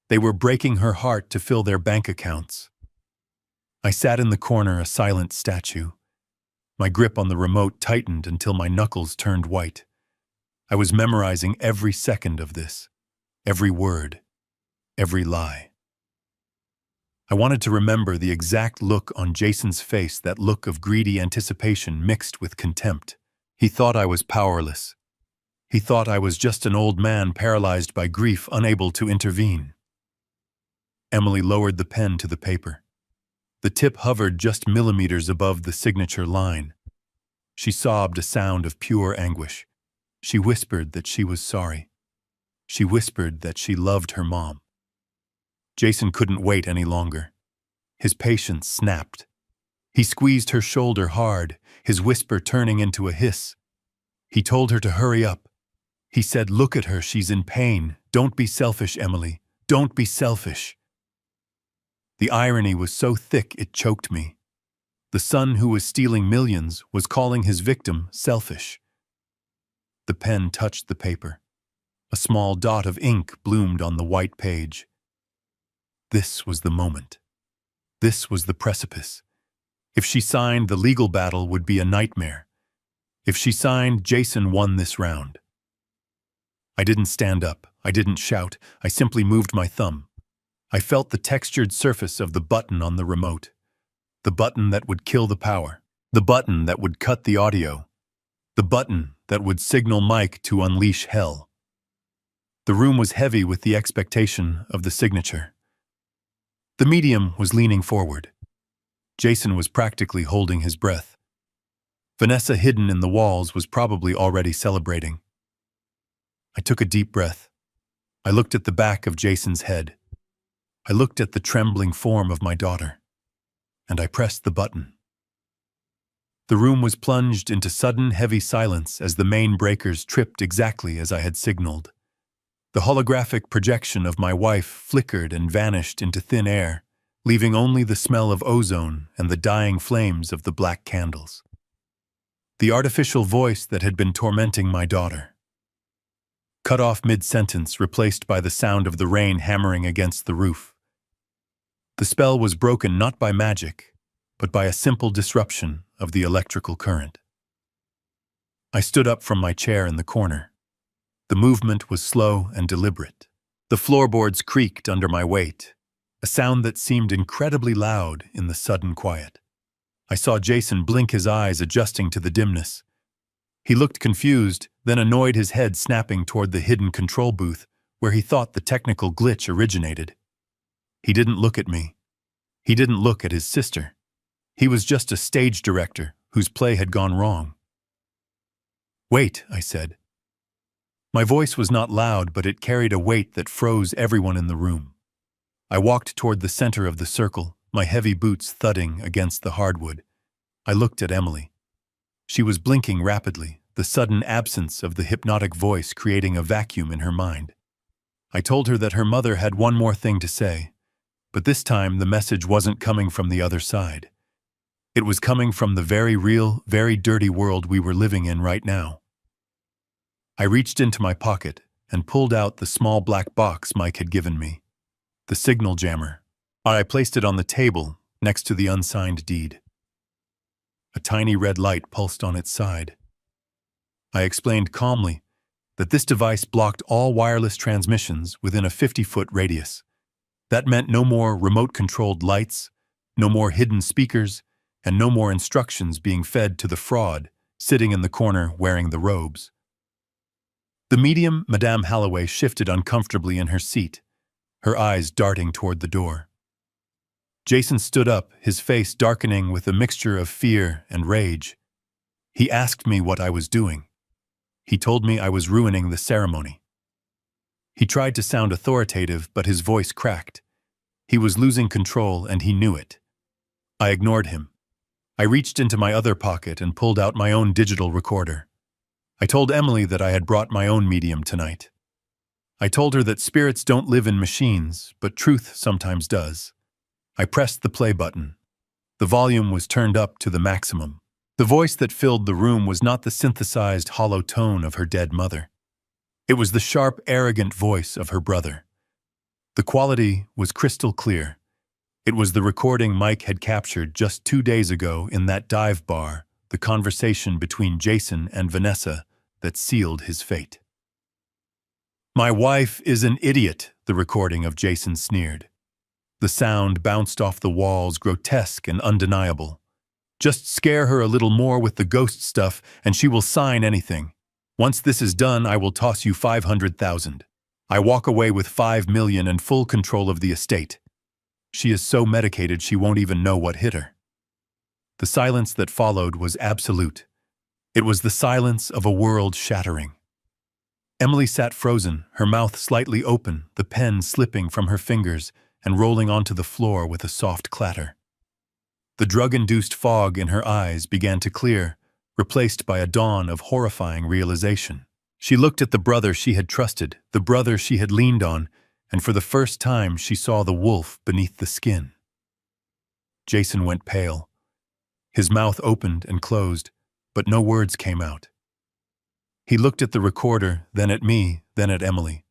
They were breaking her heart to fill their bank accounts. I sat in the corner, a silent statue. My grip on the remote tightened until my knuckles turned white. I was memorizing every second of this, every word, every lie. I wanted to remember the exact look on Jason's face, that look of greedy anticipation mixed with contempt. He thought I was powerless. He thought I was just an old man paralyzed by grief, unable to intervene. Emily lowered the pen to the paper. The tip hovered just millimeters above the signature line. She sobbed a sound of pure anguish. She whispered that she was sorry. She whispered that she loved her mom. Jason couldn't wait any longer. His patience snapped. He squeezed her shoulder hard, his whisper turning into a hiss. He told her to hurry up. He said, "Look at her, she's in pain. Don't be selfish, Emily. Don't be selfish." The irony was so thick it choked me. The son who was stealing millions was calling his victim selfish. The pen touched the paper. A small dot of ink bloomed on the white page. This was the moment. This was the precipice. If she signed, the legal battle would be a nightmare. If she signed, Jason won this round. I didn't stand up. I didn't shout. I simply moved my thumb. I felt the textured surface of the button on the remote. The button that would kill the power. The button that would cut the audio. The button that would signal Mike to unleash hell. The room was heavy with the expectation of the signature. The medium was leaning forward. Jason was practically holding his breath. Vanessa, hidden in the walls, was probably already celebrating. I took a deep breath. I looked at the back of Jason's head. I looked at the trembling form of my daughter, and I pressed the button. The room was plunged into sudden, heavy silence as the main breakers tripped exactly as I had signaled. The holographic projection of my wife flickered and vanished into thin air, leaving only the smell of ozone and the dying flames of the black candles. The artificial voice that had been tormenting my daughter cut off mid-sentence, replaced by the sound of the rain hammering against the roof. The spell was broken not by magic, but by a simple disruption of the electrical current. I stood up from my chair in the corner. The movement was slow and deliberate. The floorboards creaked under my weight, a sound that seemed incredibly loud in the sudden quiet. I saw Jason blink his eyes, adjusting to the dimness. He looked confused, then annoyed, his head snapping toward the hidden control booth where he thought the technical glitch originated. He didn't look at me. He didn't look at his sister. He was just a stage director whose play had gone wrong. "Wait," I said. My voice was not loud, but it carried a weight that froze everyone in the room. I walked toward the center of the circle, my heavy boots thudding against the hardwood. I looked at Emily. She was blinking rapidly, the sudden absence of the hypnotic voice creating a vacuum in her mind. I told her that her mother had one more thing to say, but this time the message wasn't coming from the other side. It was coming from the very real, very dirty world we were living in right now. I reached into my pocket and pulled out the small black box Mike had given me, the signal jammer. I placed it on the table next to the unsigned deed. A tiny red light pulsed on its side. I explained calmly that this device blocked all wireless transmissions within a 50-foot radius. That meant no more remote-controlled lights, no more hidden speakers, and no more instructions being fed to the fraud sitting in the corner wearing the robes. The medium, Madame Holloway, shifted uncomfortably in her seat, her eyes darting toward the door. Jason stood up, his face darkening with a mixture of fear and rage. He asked me what I was doing. He told me I was ruining the ceremony. He tried to sound authoritative, but his voice cracked. He was losing control, and he knew it. I ignored him. I reached into my other pocket and pulled out my own digital recorder. I told Emily that I had brought my own medium tonight. I told her that spirits don't live in machines, but truth sometimes does. I pressed the play button. The volume was turned up to the maximum. The voice that filled the room was not the synthesized, hollow tone of her dead mother. It was the sharp, arrogant voice of her brother. The quality was crystal clear. It was the recording Mike had captured just 2 days ago in that dive bar, the conversation between Jason and Vanessa that sealed his fate. "My wife is an idiot," the recording of Jason sneered. The sound bounced off the walls, grotesque and undeniable. "Just scare her a little more with the ghost stuff, and she will sign anything. Once this is done, I will toss you 500,000. I walk away with 5 million and full control of the estate. She is so medicated she won't even know what hit her." The silence that followed was absolute. It was the silence of a world shattering. Emily sat frozen, her mouth slightly open, the pen slipping from her fingers and rolling onto the floor with a soft clatter. The drug-induced fog in her eyes began to clear, replaced by a dawn of horrifying realization. She looked at the brother she had trusted, the brother she had leaned on, and for the first time she saw the wolf beneath the skin. Jason went pale. His mouth opened and closed, but no words came out. He looked at the recorder, then at me, then at Emily.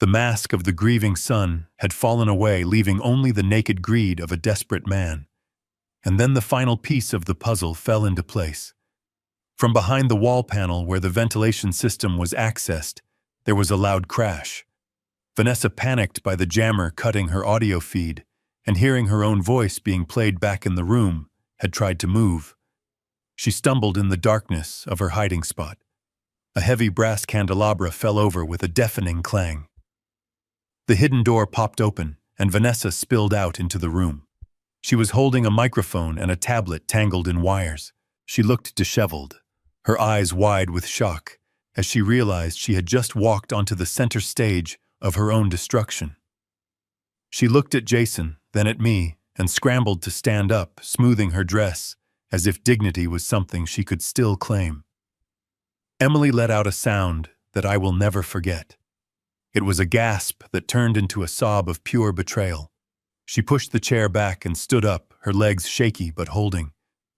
The mask of the grieving son had fallen away, leaving only the naked greed of a desperate man. And then the final piece of the puzzle fell into place. From behind the wall panel where the ventilation system was accessed, there was a loud crash. Vanessa panicked by the jammer cutting her audio feed, and hearing her own voice being played back in the room, had tried to move. She stumbled in the darkness of her hiding spot. A heavy brass candelabra fell over with a deafening clang. The hidden door popped open, and Vanessa spilled out into the room. She was holding a microphone and a tablet tangled in wires. She looked disheveled, her eyes wide with shock, as she realized she had just walked onto the center stage of her own destruction. She looked at Jason, then at me, and scrambled to stand up, smoothing her dress, as if dignity was something she could still claim. Emily let out a sound that I will never forget. It was a gasp that turned into a sob of pure betrayal. She pushed the chair back and stood up, her legs shaky but holding.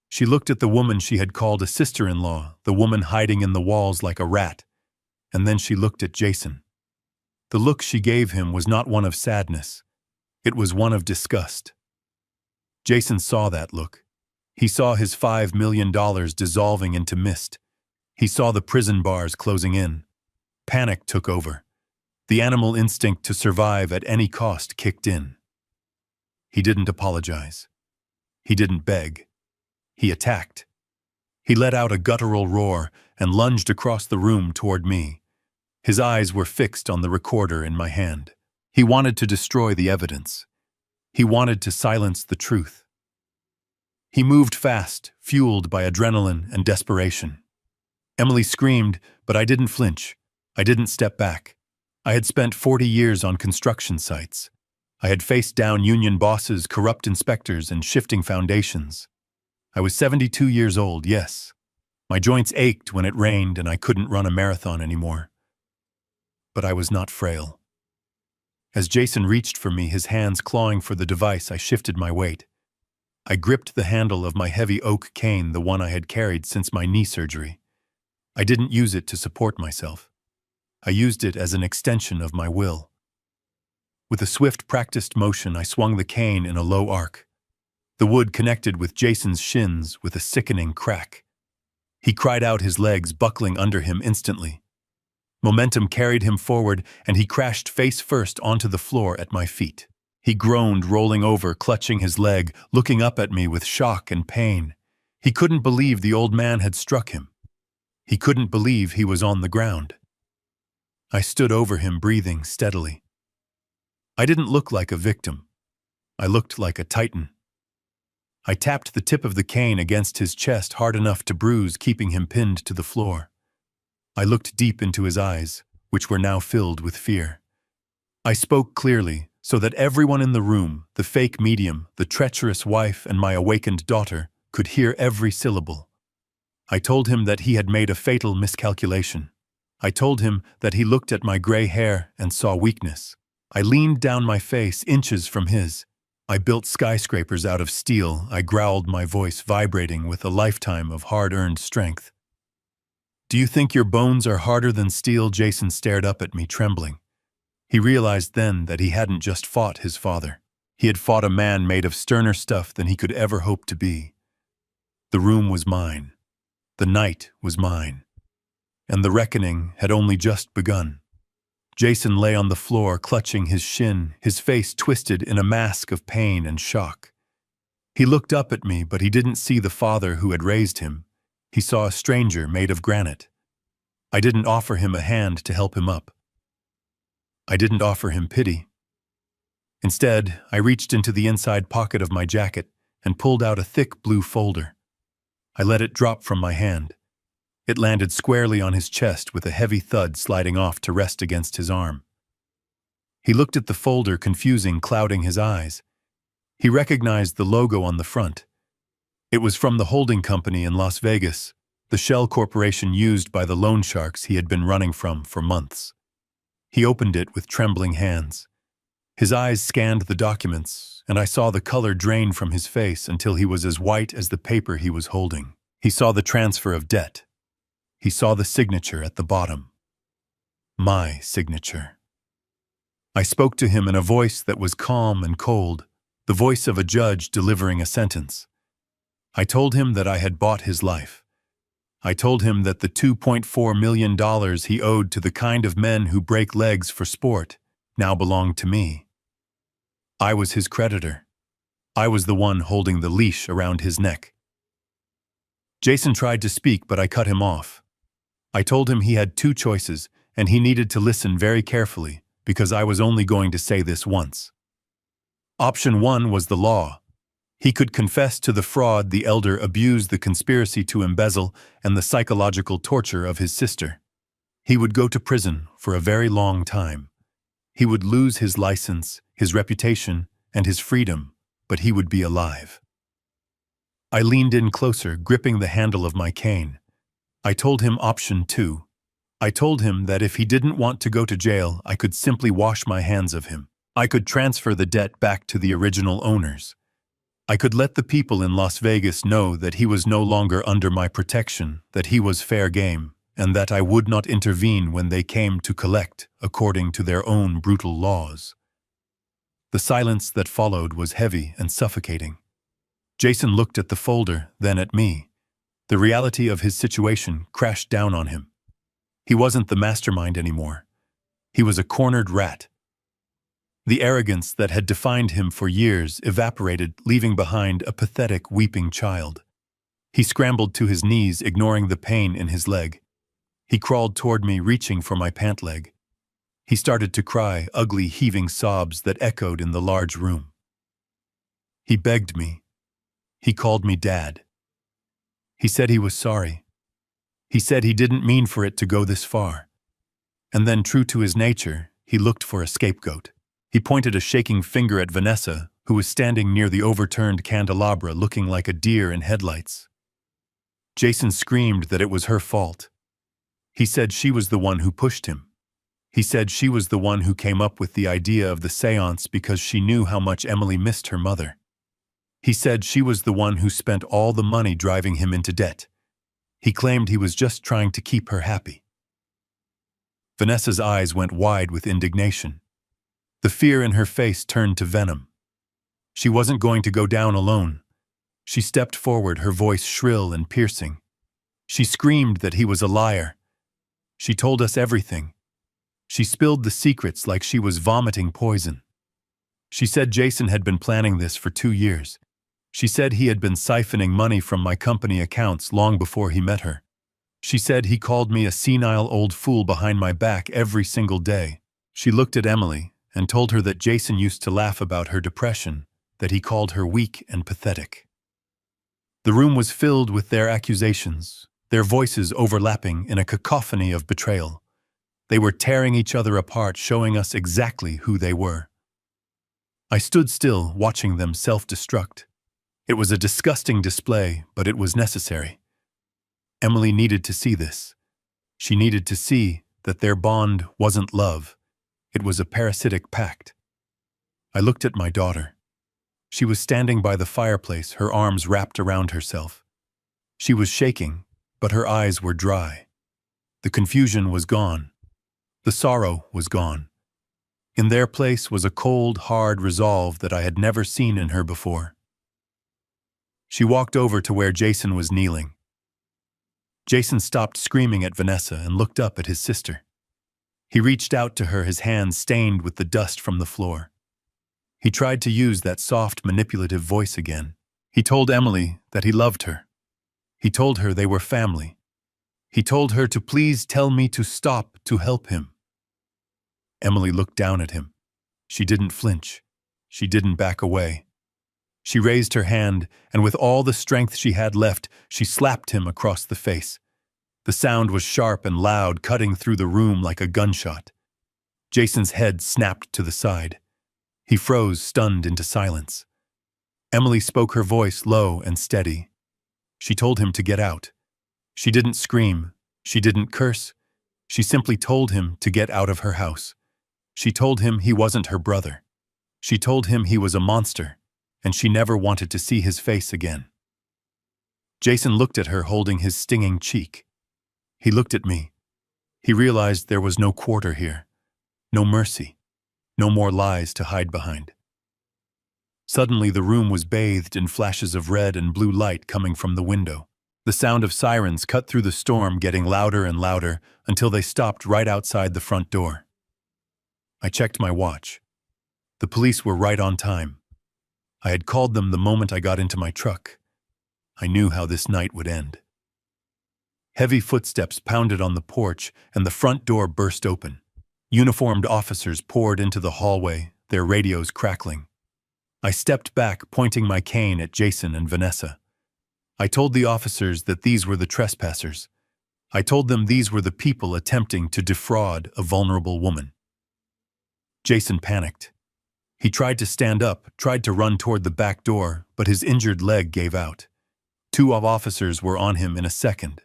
She looked at the woman she had called a sister-in-law, the woman hiding in the walls like a rat, and then she looked at Jason. The look she gave him was not one of sadness. It was one of disgust. Jason saw that look. He saw his $5 million dissolving into mist. He saw the prison bars closing in. Panic took over. The animal instinct to survive at any cost kicked in. He didn't apologize. He didn't beg. He attacked. He let out a guttural roar and lunged across the room toward me. His eyes were fixed on the recorder in my hand. He wanted to destroy the evidence. He wanted to silence the truth. He moved fast, fueled by adrenaline and desperation. Emily screamed, but I didn't flinch. I didn't step back. I had spent 40 years on construction sites. I had faced down union bosses, corrupt inspectors, and shifting foundations. I was 72 years old, yes. My joints ached when it rained and I couldn't run a marathon anymore. But I was not frail. As Jason reached for me, his hands clawing for the device, I shifted my weight. I gripped the handle of my heavy oak cane, the one I had carried since my knee surgery. I didn't use it to support myself. I used it as an extension of my will. With a swift, practiced motion, I swung the cane in a low arc. The wood connected with Jason's shins with a sickening crack. He cried out, his legs buckling under him instantly. Momentum carried him forward, and he crashed face first onto the floor at my feet. He groaned, rolling over, clutching his leg, looking up at me with shock and pain. He couldn't believe the old man had struck him. He couldn't believe he was on the ground. I stood over him, breathing steadily. I didn't look like a victim. I looked like a titan. I tapped the tip of the cane against his chest hard enough to bruise, keeping him pinned to the floor. I looked deep into his eyes, which were now filled with fear. I spoke clearly, so that everyone in the room, the fake medium, the treacherous wife, and my awakened daughter, could hear every syllable. I told him that he had made a fatal miscalculation. I told him that he looked at my gray hair and saw weakness. I leaned down, my face inches from his. I built skyscrapers out of steel. I growled, my voice vibrating with a lifetime of hard-earned strength. "Do you think your bones are harder than steel?" Jason stared up at me, trembling. He realized then that he hadn't just fought his father. He had fought a man made of sterner stuff than he could ever hope to be. The room was mine. The night was mine. And the reckoning had only just begun. Jason lay on the floor, clutching his shin, his face twisted in a mask of pain and shock. He looked up at me, but he didn't see the father who had raised him. He saw a stranger made of granite. I didn't offer him a hand to help him up. I didn't offer him pity. Instead, I reached into the inside pocket of my jacket and pulled out a thick blue folder. I let it drop from my hand. It landed squarely on his chest with a heavy thud, sliding off to rest against his arm. He looked at the folder, confusing, clouding his eyes. He recognized the logo on the front. It was from the holding company in Las Vegas, the shell corporation used by the loan sharks he had been running from for months. He opened it with trembling hands. His eyes scanned the documents, and I saw the color drain from his face until he was as white as the paper he was holding. He saw the transfer of debt. He saw the signature at the bottom. My signature. I spoke to him in a voice that was calm and cold, the voice of a judge delivering a sentence. I told him that I had bought his life. I told him that the $2.4 million he owed to the kind of men who break legs for sport now belonged to me. I was his creditor. I was the one holding the leash around his neck. Jason tried to speak, but I cut him off. I told him he had two choices, and he needed to listen very carefully, because I was only going to say this once. Option 1 was the law. He could confess to the fraud the elder abused, the conspiracy to embezzle, and the psychological torture of his sister. He would go to prison for a very long time. He would lose his license, his reputation, and his freedom, but he would be alive. I leaned in closer, gripping the handle of my cane. I told him option 2. I told him that if he didn't want to go to jail, I could simply wash my hands of him. I could transfer the debt back to the original owners. I could let the people in Las Vegas know that he was no longer under my protection, that he was fair game, and that I would not intervene when they came to collect according to their own brutal laws. The silence that followed was heavy and suffocating. Jason looked at the folder, then at me. The reality of his situation crashed down on him. He wasn't the mastermind anymore. He was a cornered rat. The arrogance that had defined him for years evaporated, leaving behind a pathetic, weeping child. He scrambled to his knees, ignoring the pain in his leg. He crawled toward me, reaching for my pant leg. He started to cry, ugly, heaving sobs that echoed in the large room. He begged me. He called me Dad. He said he was sorry. He said he didn't mean for it to go this far. And then, true to his nature, he looked for a scapegoat. He pointed a shaking finger at Vanessa, who was standing near the overturned candelabra looking like a deer in headlights. Jason screamed that it was her fault. He said she was the one who pushed him. He said she was the one who came up with the idea of the seance because she knew how much Emily missed her mother. He said she was the one who spent all the money driving him into debt. He claimed he was just trying to keep her happy. Vanessa's eyes went wide with indignation. The fear in her face turned to venom. She wasn't going to go down alone. She stepped forward, her voice shrill and piercing. She screamed that he was a liar. She told us everything. She spilled the secrets like she was vomiting poison. She said Jason had been planning this for 2 years. She said he had been siphoning money from my company accounts long before he met her. She said he called me a senile old fool behind my back every single day. She looked at Emily and told her that Jason used to laugh about her depression, that he called her weak and pathetic. The room was filled with their accusations, their voices overlapping in a cacophony of betrayal. They were tearing each other apart, showing us exactly who they were. I stood still, watching them self-destruct. It was a disgusting display, but it was necessary. Emily needed to see this. She needed to see that their bond wasn't love. It was a parasitic pact. I looked at my daughter. She was standing by the fireplace, her arms wrapped around herself. She was shaking, but her eyes were dry. The confusion was gone. The sorrow was gone. In their place was a cold, hard resolve that I had never seen in her before. She walked over to where Jason was kneeling. Jason stopped screaming at Vanessa and looked up at his sister. He reached out to her, his hands stained with the dust from the floor. He tried to use that soft, manipulative voice again. He told Emily that he loved her. He told her they were family. He told her to please tell me to stop, to help him. Emily looked down at him. She didn't flinch. She didn't back away. She raised her hand, and with all the strength she had left, she slapped him across the face. The sound was sharp and loud, cutting through the room like a gunshot. Jason's head snapped to the side. He froze, stunned into silence. Emily spoke, her voice low and steady. She told him to get out. She didn't scream. She didn't curse. She simply told him to get out of her house. She told him he wasn't her brother. She told him he was a monster, and she never wanted to see his face again. Jason looked at her, holding his stinging cheek. He looked at me. He realized there was no quarter here, no mercy, no more lies to hide behind. Suddenly, the room was bathed in flashes of red and blue light coming from the window. The sound of sirens cut through the storm, getting louder and louder until they stopped right outside the front door. I checked my watch. The police were right on time. I had called them the moment I got into my truck. I knew how this night would end. Heavy footsteps pounded on the porch, and the front door burst open. Uniformed officers poured into the hallway, their radios crackling. I stepped back, pointing my cane at Jason and Vanessa. I told the officers that these were the trespassers. I told them these were the people attempting to defraud a vulnerable woman. Jason panicked. He tried to stand up, tried to run toward the back door, but his injured leg gave out. 2 officers were on him in a second.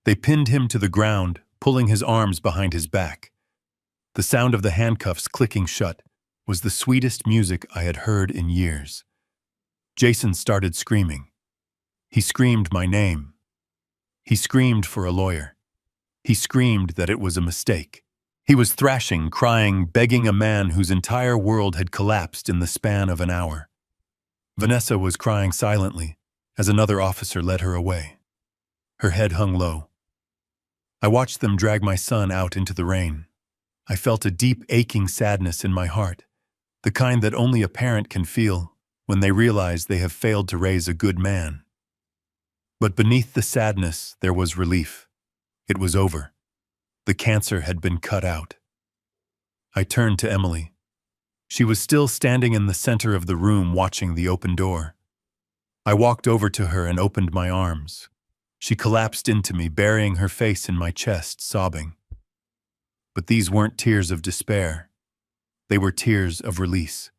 They pinned him to the ground, pulling his arms behind his back. The sound of the handcuffs clicking shut was the sweetest music I had heard in years. Jason started screaming. He screamed my name. He screamed for a lawyer. He screamed that it was a mistake. He was thrashing, crying, begging a man whose entire world had collapsed in the span of an hour. Vanessa was crying silently as another officer led her away. Her head hung low. I watched them drag my son out into the rain. I felt a deep, aching sadness in my heart, the kind that only a parent can feel when they realize they have failed to raise a good man. But beneath the sadness, there was relief. It was over. The cancer had been cut out. I turned to Emily. She was still standing in the center of the room, watching the open door. I walked over to her and opened my arms. She collapsed into me, burying her face in my chest, sobbing. But these weren't tears of despair. They were tears of release.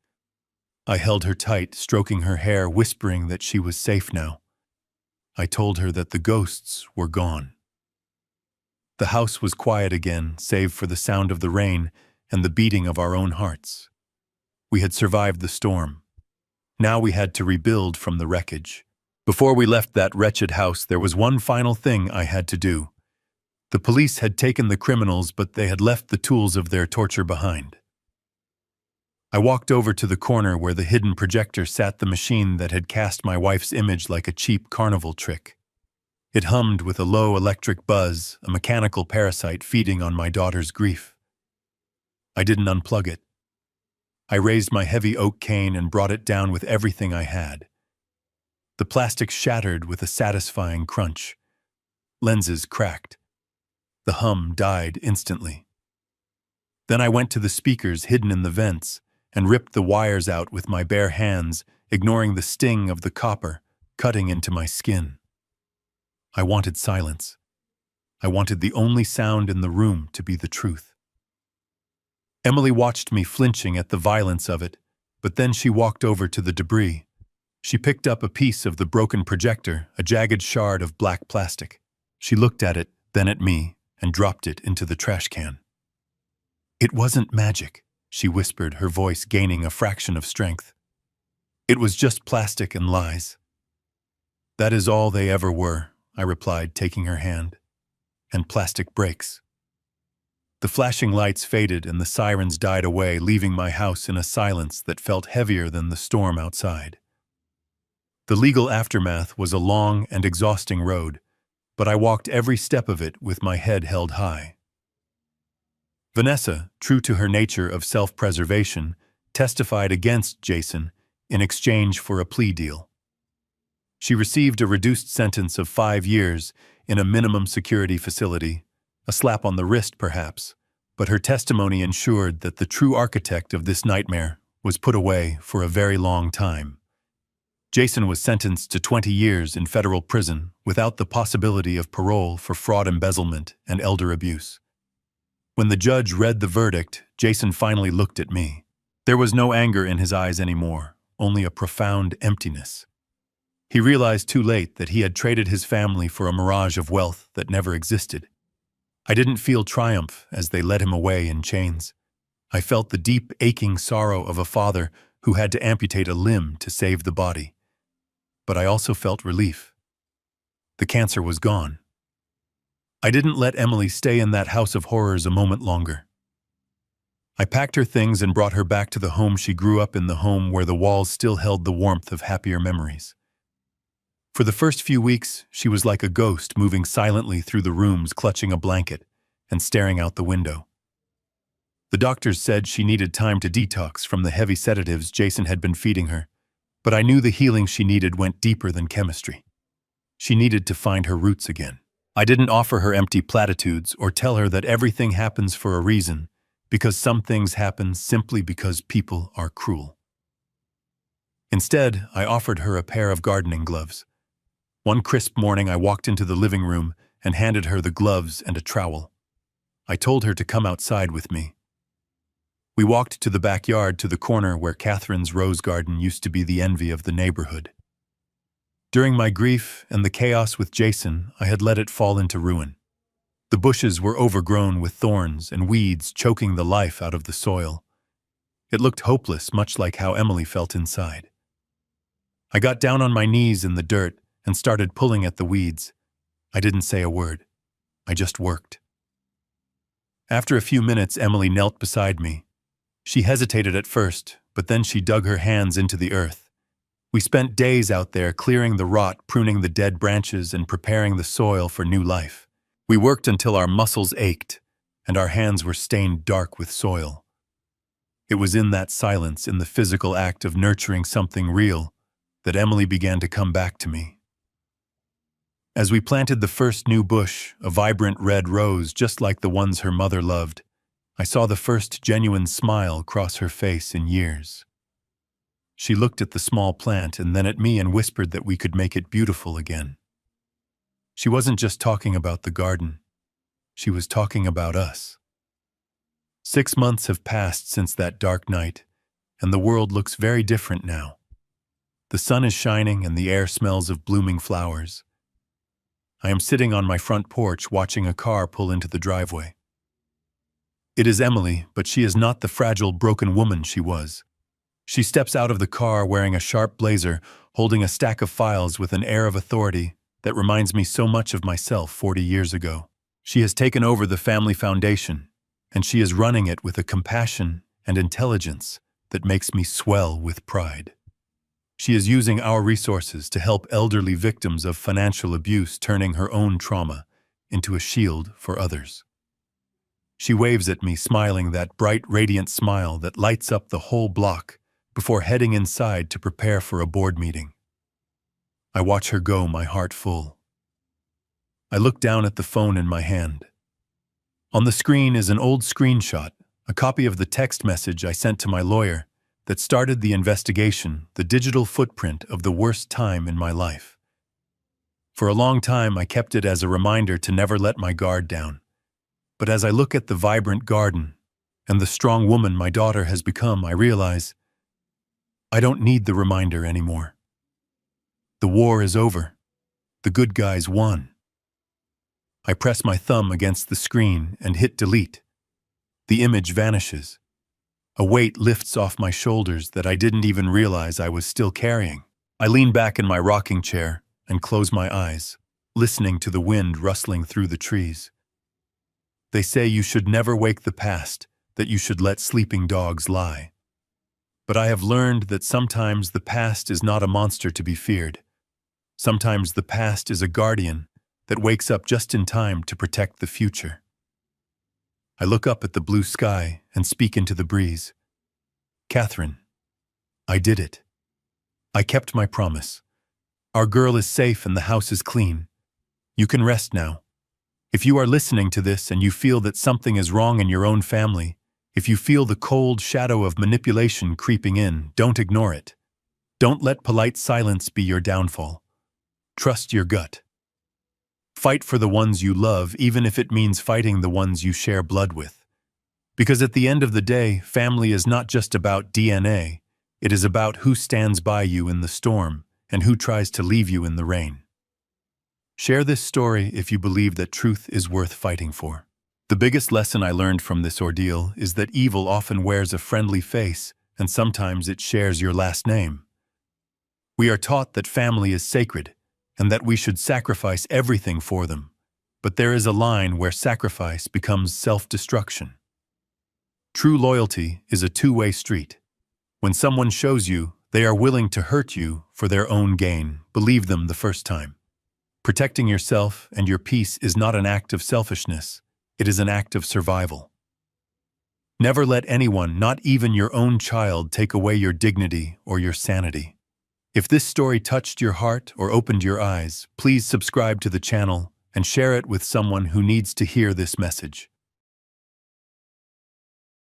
I held her tight, stroking her hair, whispering that she was safe now. I told her that the ghosts were gone. The house was quiet again, save for the sound of the rain and the beating of our own hearts. We had survived the storm. Now we had to rebuild from the wreckage. Before we left that wretched house, there was one final thing I had to do. The police had taken the criminals, but they had left the tools of their torture behind. I walked over to the corner where the hidden projector sat the machine that had cast my wife's image like a cheap carnival trick. It hummed with a low electric buzz, a mechanical parasite feeding on my daughter's grief. I didn't unplug it. I raised my heavy oak cane and brought it down with everything I had. The plastic shattered with a satisfying crunch. Lenses cracked. The hum died instantly. Then I went to the speakers hidden in the vents and ripped the wires out with my bare hands, ignoring the sting of the copper cutting into my skin. I wanted silence. I wanted the only sound in the room to be the truth. Emily watched me flinching at the violence of it, but then she walked over to the debris. She picked up a piece of the broken projector, a jagged shard of black plastic. She looked at it, then at me, and dropped it into the trash can. "It wasn't magic," she whispered, her voice gaining a fraction of strength. "It was just plastic and lies." "That is all they ever were," I replied, taking her hand. "And plastic breaks." The flashing lights faded and the sirens died away, leaving my house in a silence that felt heavier than the storm outside. The legal aftermath was a long and exhausting road, but I walked every step of it with my head held high. Vanessa, true to her nature of self-preservation, testified against Jason in exchange for a plea deal. She received a reduced sentence of 5 years in a minimum security facility, a slap on the wrist perhaps, but her testimony ensured that the true architect of this nightmare was put away for a very long time. Jason was sentenced to 20 years in federal prison without the possibility of parole for fraud, embezzlement, and elder abuse. When the judge read the verdict, Jason finally looked at me. There was no anger in his eyes anymore, only a profound emptiness. He realized too late that he had traded his family for a mirage of wealth that never existed. I didn't feel triumph as they led him away in chains. I felt the deep, aching sorrow of a father who had to amputate a limb to save the body. But I also felt relief. The cancer was gone. I didn't let Emily stay in that house of horrors a moment longer. I packed her things and brought her back to the home she grew up in, the home where the walls still held the warmth of happier memories. For the first few weeks, she was like a ghost moving silently through the rooms, clutching a blanket and staring out the window. The doctors said she needed time to detox from the heavy sedatives Jason had been feeding her, but I knew the healing she needed went deeper than chemistry. She needed to find her roots again. I didn't offer her empty platitudes or tell her that everything happens for a reason, because some things happen simply because people are cruel. Instead, I offered her a pair of gardening gloves. One crisp morning, I walked into the living room and handed her the gloves and a trowel. I told her to come outside with me. We walked to the backyard, to the corner where Catherine's rose garden used to be the envy of the neighborhood. During my grief and the chaos with Jason, I had let it fall into ruin. The bushes were overgrown with thorns and weeds, choking the life out of the soil. It looked hopeless, much like how Emily felt inside. I got down on my knees in the dirt and started pulling at the weeds. I didn't say a word. I just worked. After a few minutes, Emily knelt beside me. She hesitated at first, but then she dug her hands into the earth. We spent days out there clearing the rot, pruning the dead branches, and preparing the soil for new life. We worked until our muscles ached, and our hands were stained dark with soil. It was in that silence, in the physical act of nurturing something real, that Emily began to come back to me. As we planted the first new bush, a vibrant red rose just like the ones her mother loved, I saw the first genuine smile cross her face in years. She looked at the small plant and then at me and whispered that we could make it beautiful again. She wasn't just talking about the garden. She was talking about us. 6 months have passed since that dark night, and the world looks very different now. The sun is shining and the air smells of blooming flowers. I am sitting on my front porch watching a car pull into the driveway. It is Emily, but she is not the fragile, broken woman she was. She steps out of the car wearing a sharp blazer, holding a stack of files with an air of authority that reminds me so much of myself 40 years ago. She has taken over the family foundation, and she is running it with a compassion and intelligence that makes me swell with pride. She is using our resources to help elderly victims of financial abuse, turning her own trauma into a shield for others. She waves at me, smiling that bright, radiant smile that lights up the whole block before heading inside to prepare for a board meeting. I watch her go, my heart full. I look down at the phone in my hand. On the screen is an old screenshot, a copy of the text message I sent to my lawyer that started the investigation, the digital footprint of the worst time in my life. For a long time, I kept it as a reminder to never let my guard down. But as I look at the vibrant garden and the strong woman my daughter has become, I realize I don't need the reminder anymore. The war is over. The good guys won. I press my thumb against the screen and hit delete. The image vanishes. A weight lifts off my shoulders that I didn't even realize I was still carrying. I lean back in my rocking chair and close my eyes, listening to the wind rustling through the trees. They say you should never wake the past, that you should let sleeping dogs lie. But I have learned that sometimes the past is not a monster to be feared. Sometimes the past is a guardian that wakes up just in time to protect the future. I look up at the blue sky and speak into the breeze. Catherine, I did it. I kept my promise. Our girl is safe and the house is clean. You can rest now. If you are listening to this and you feel that something is wrong in your own family, if you feel the cold shadow of manipulation creeping in, don't ignore it. Don't let polite silence be your downfall. Trust your gut. Fight for the ones you love, even if it means fighting the ones you share blood with. Because at the end of the day, family is not just about DNA. It is about who stands by you in the storm and who tries to leave you in the rain. Share this story if you believe that truth is worth fighting for. The biggest lesson I learned from this ordeal is that evil often wears a friendly face, and sometimes it shares your last name. We are taught that family is sacred, and that we should sacrifice everything for them. But there is a line where sacrifice becomes self-destruction. True loyalty is a two-way street. When someone shows you they are willing to hurt you for their own gain, believe them the first time. Protecting yourself and your peace is not an act of selfishness. It is an act of survival. Never let anyone, not even your own child, take away your dignity or your sanity. If this story touched your heart or opened your eyes, please subscribe to the channel and share it with someone who needs to hear this message.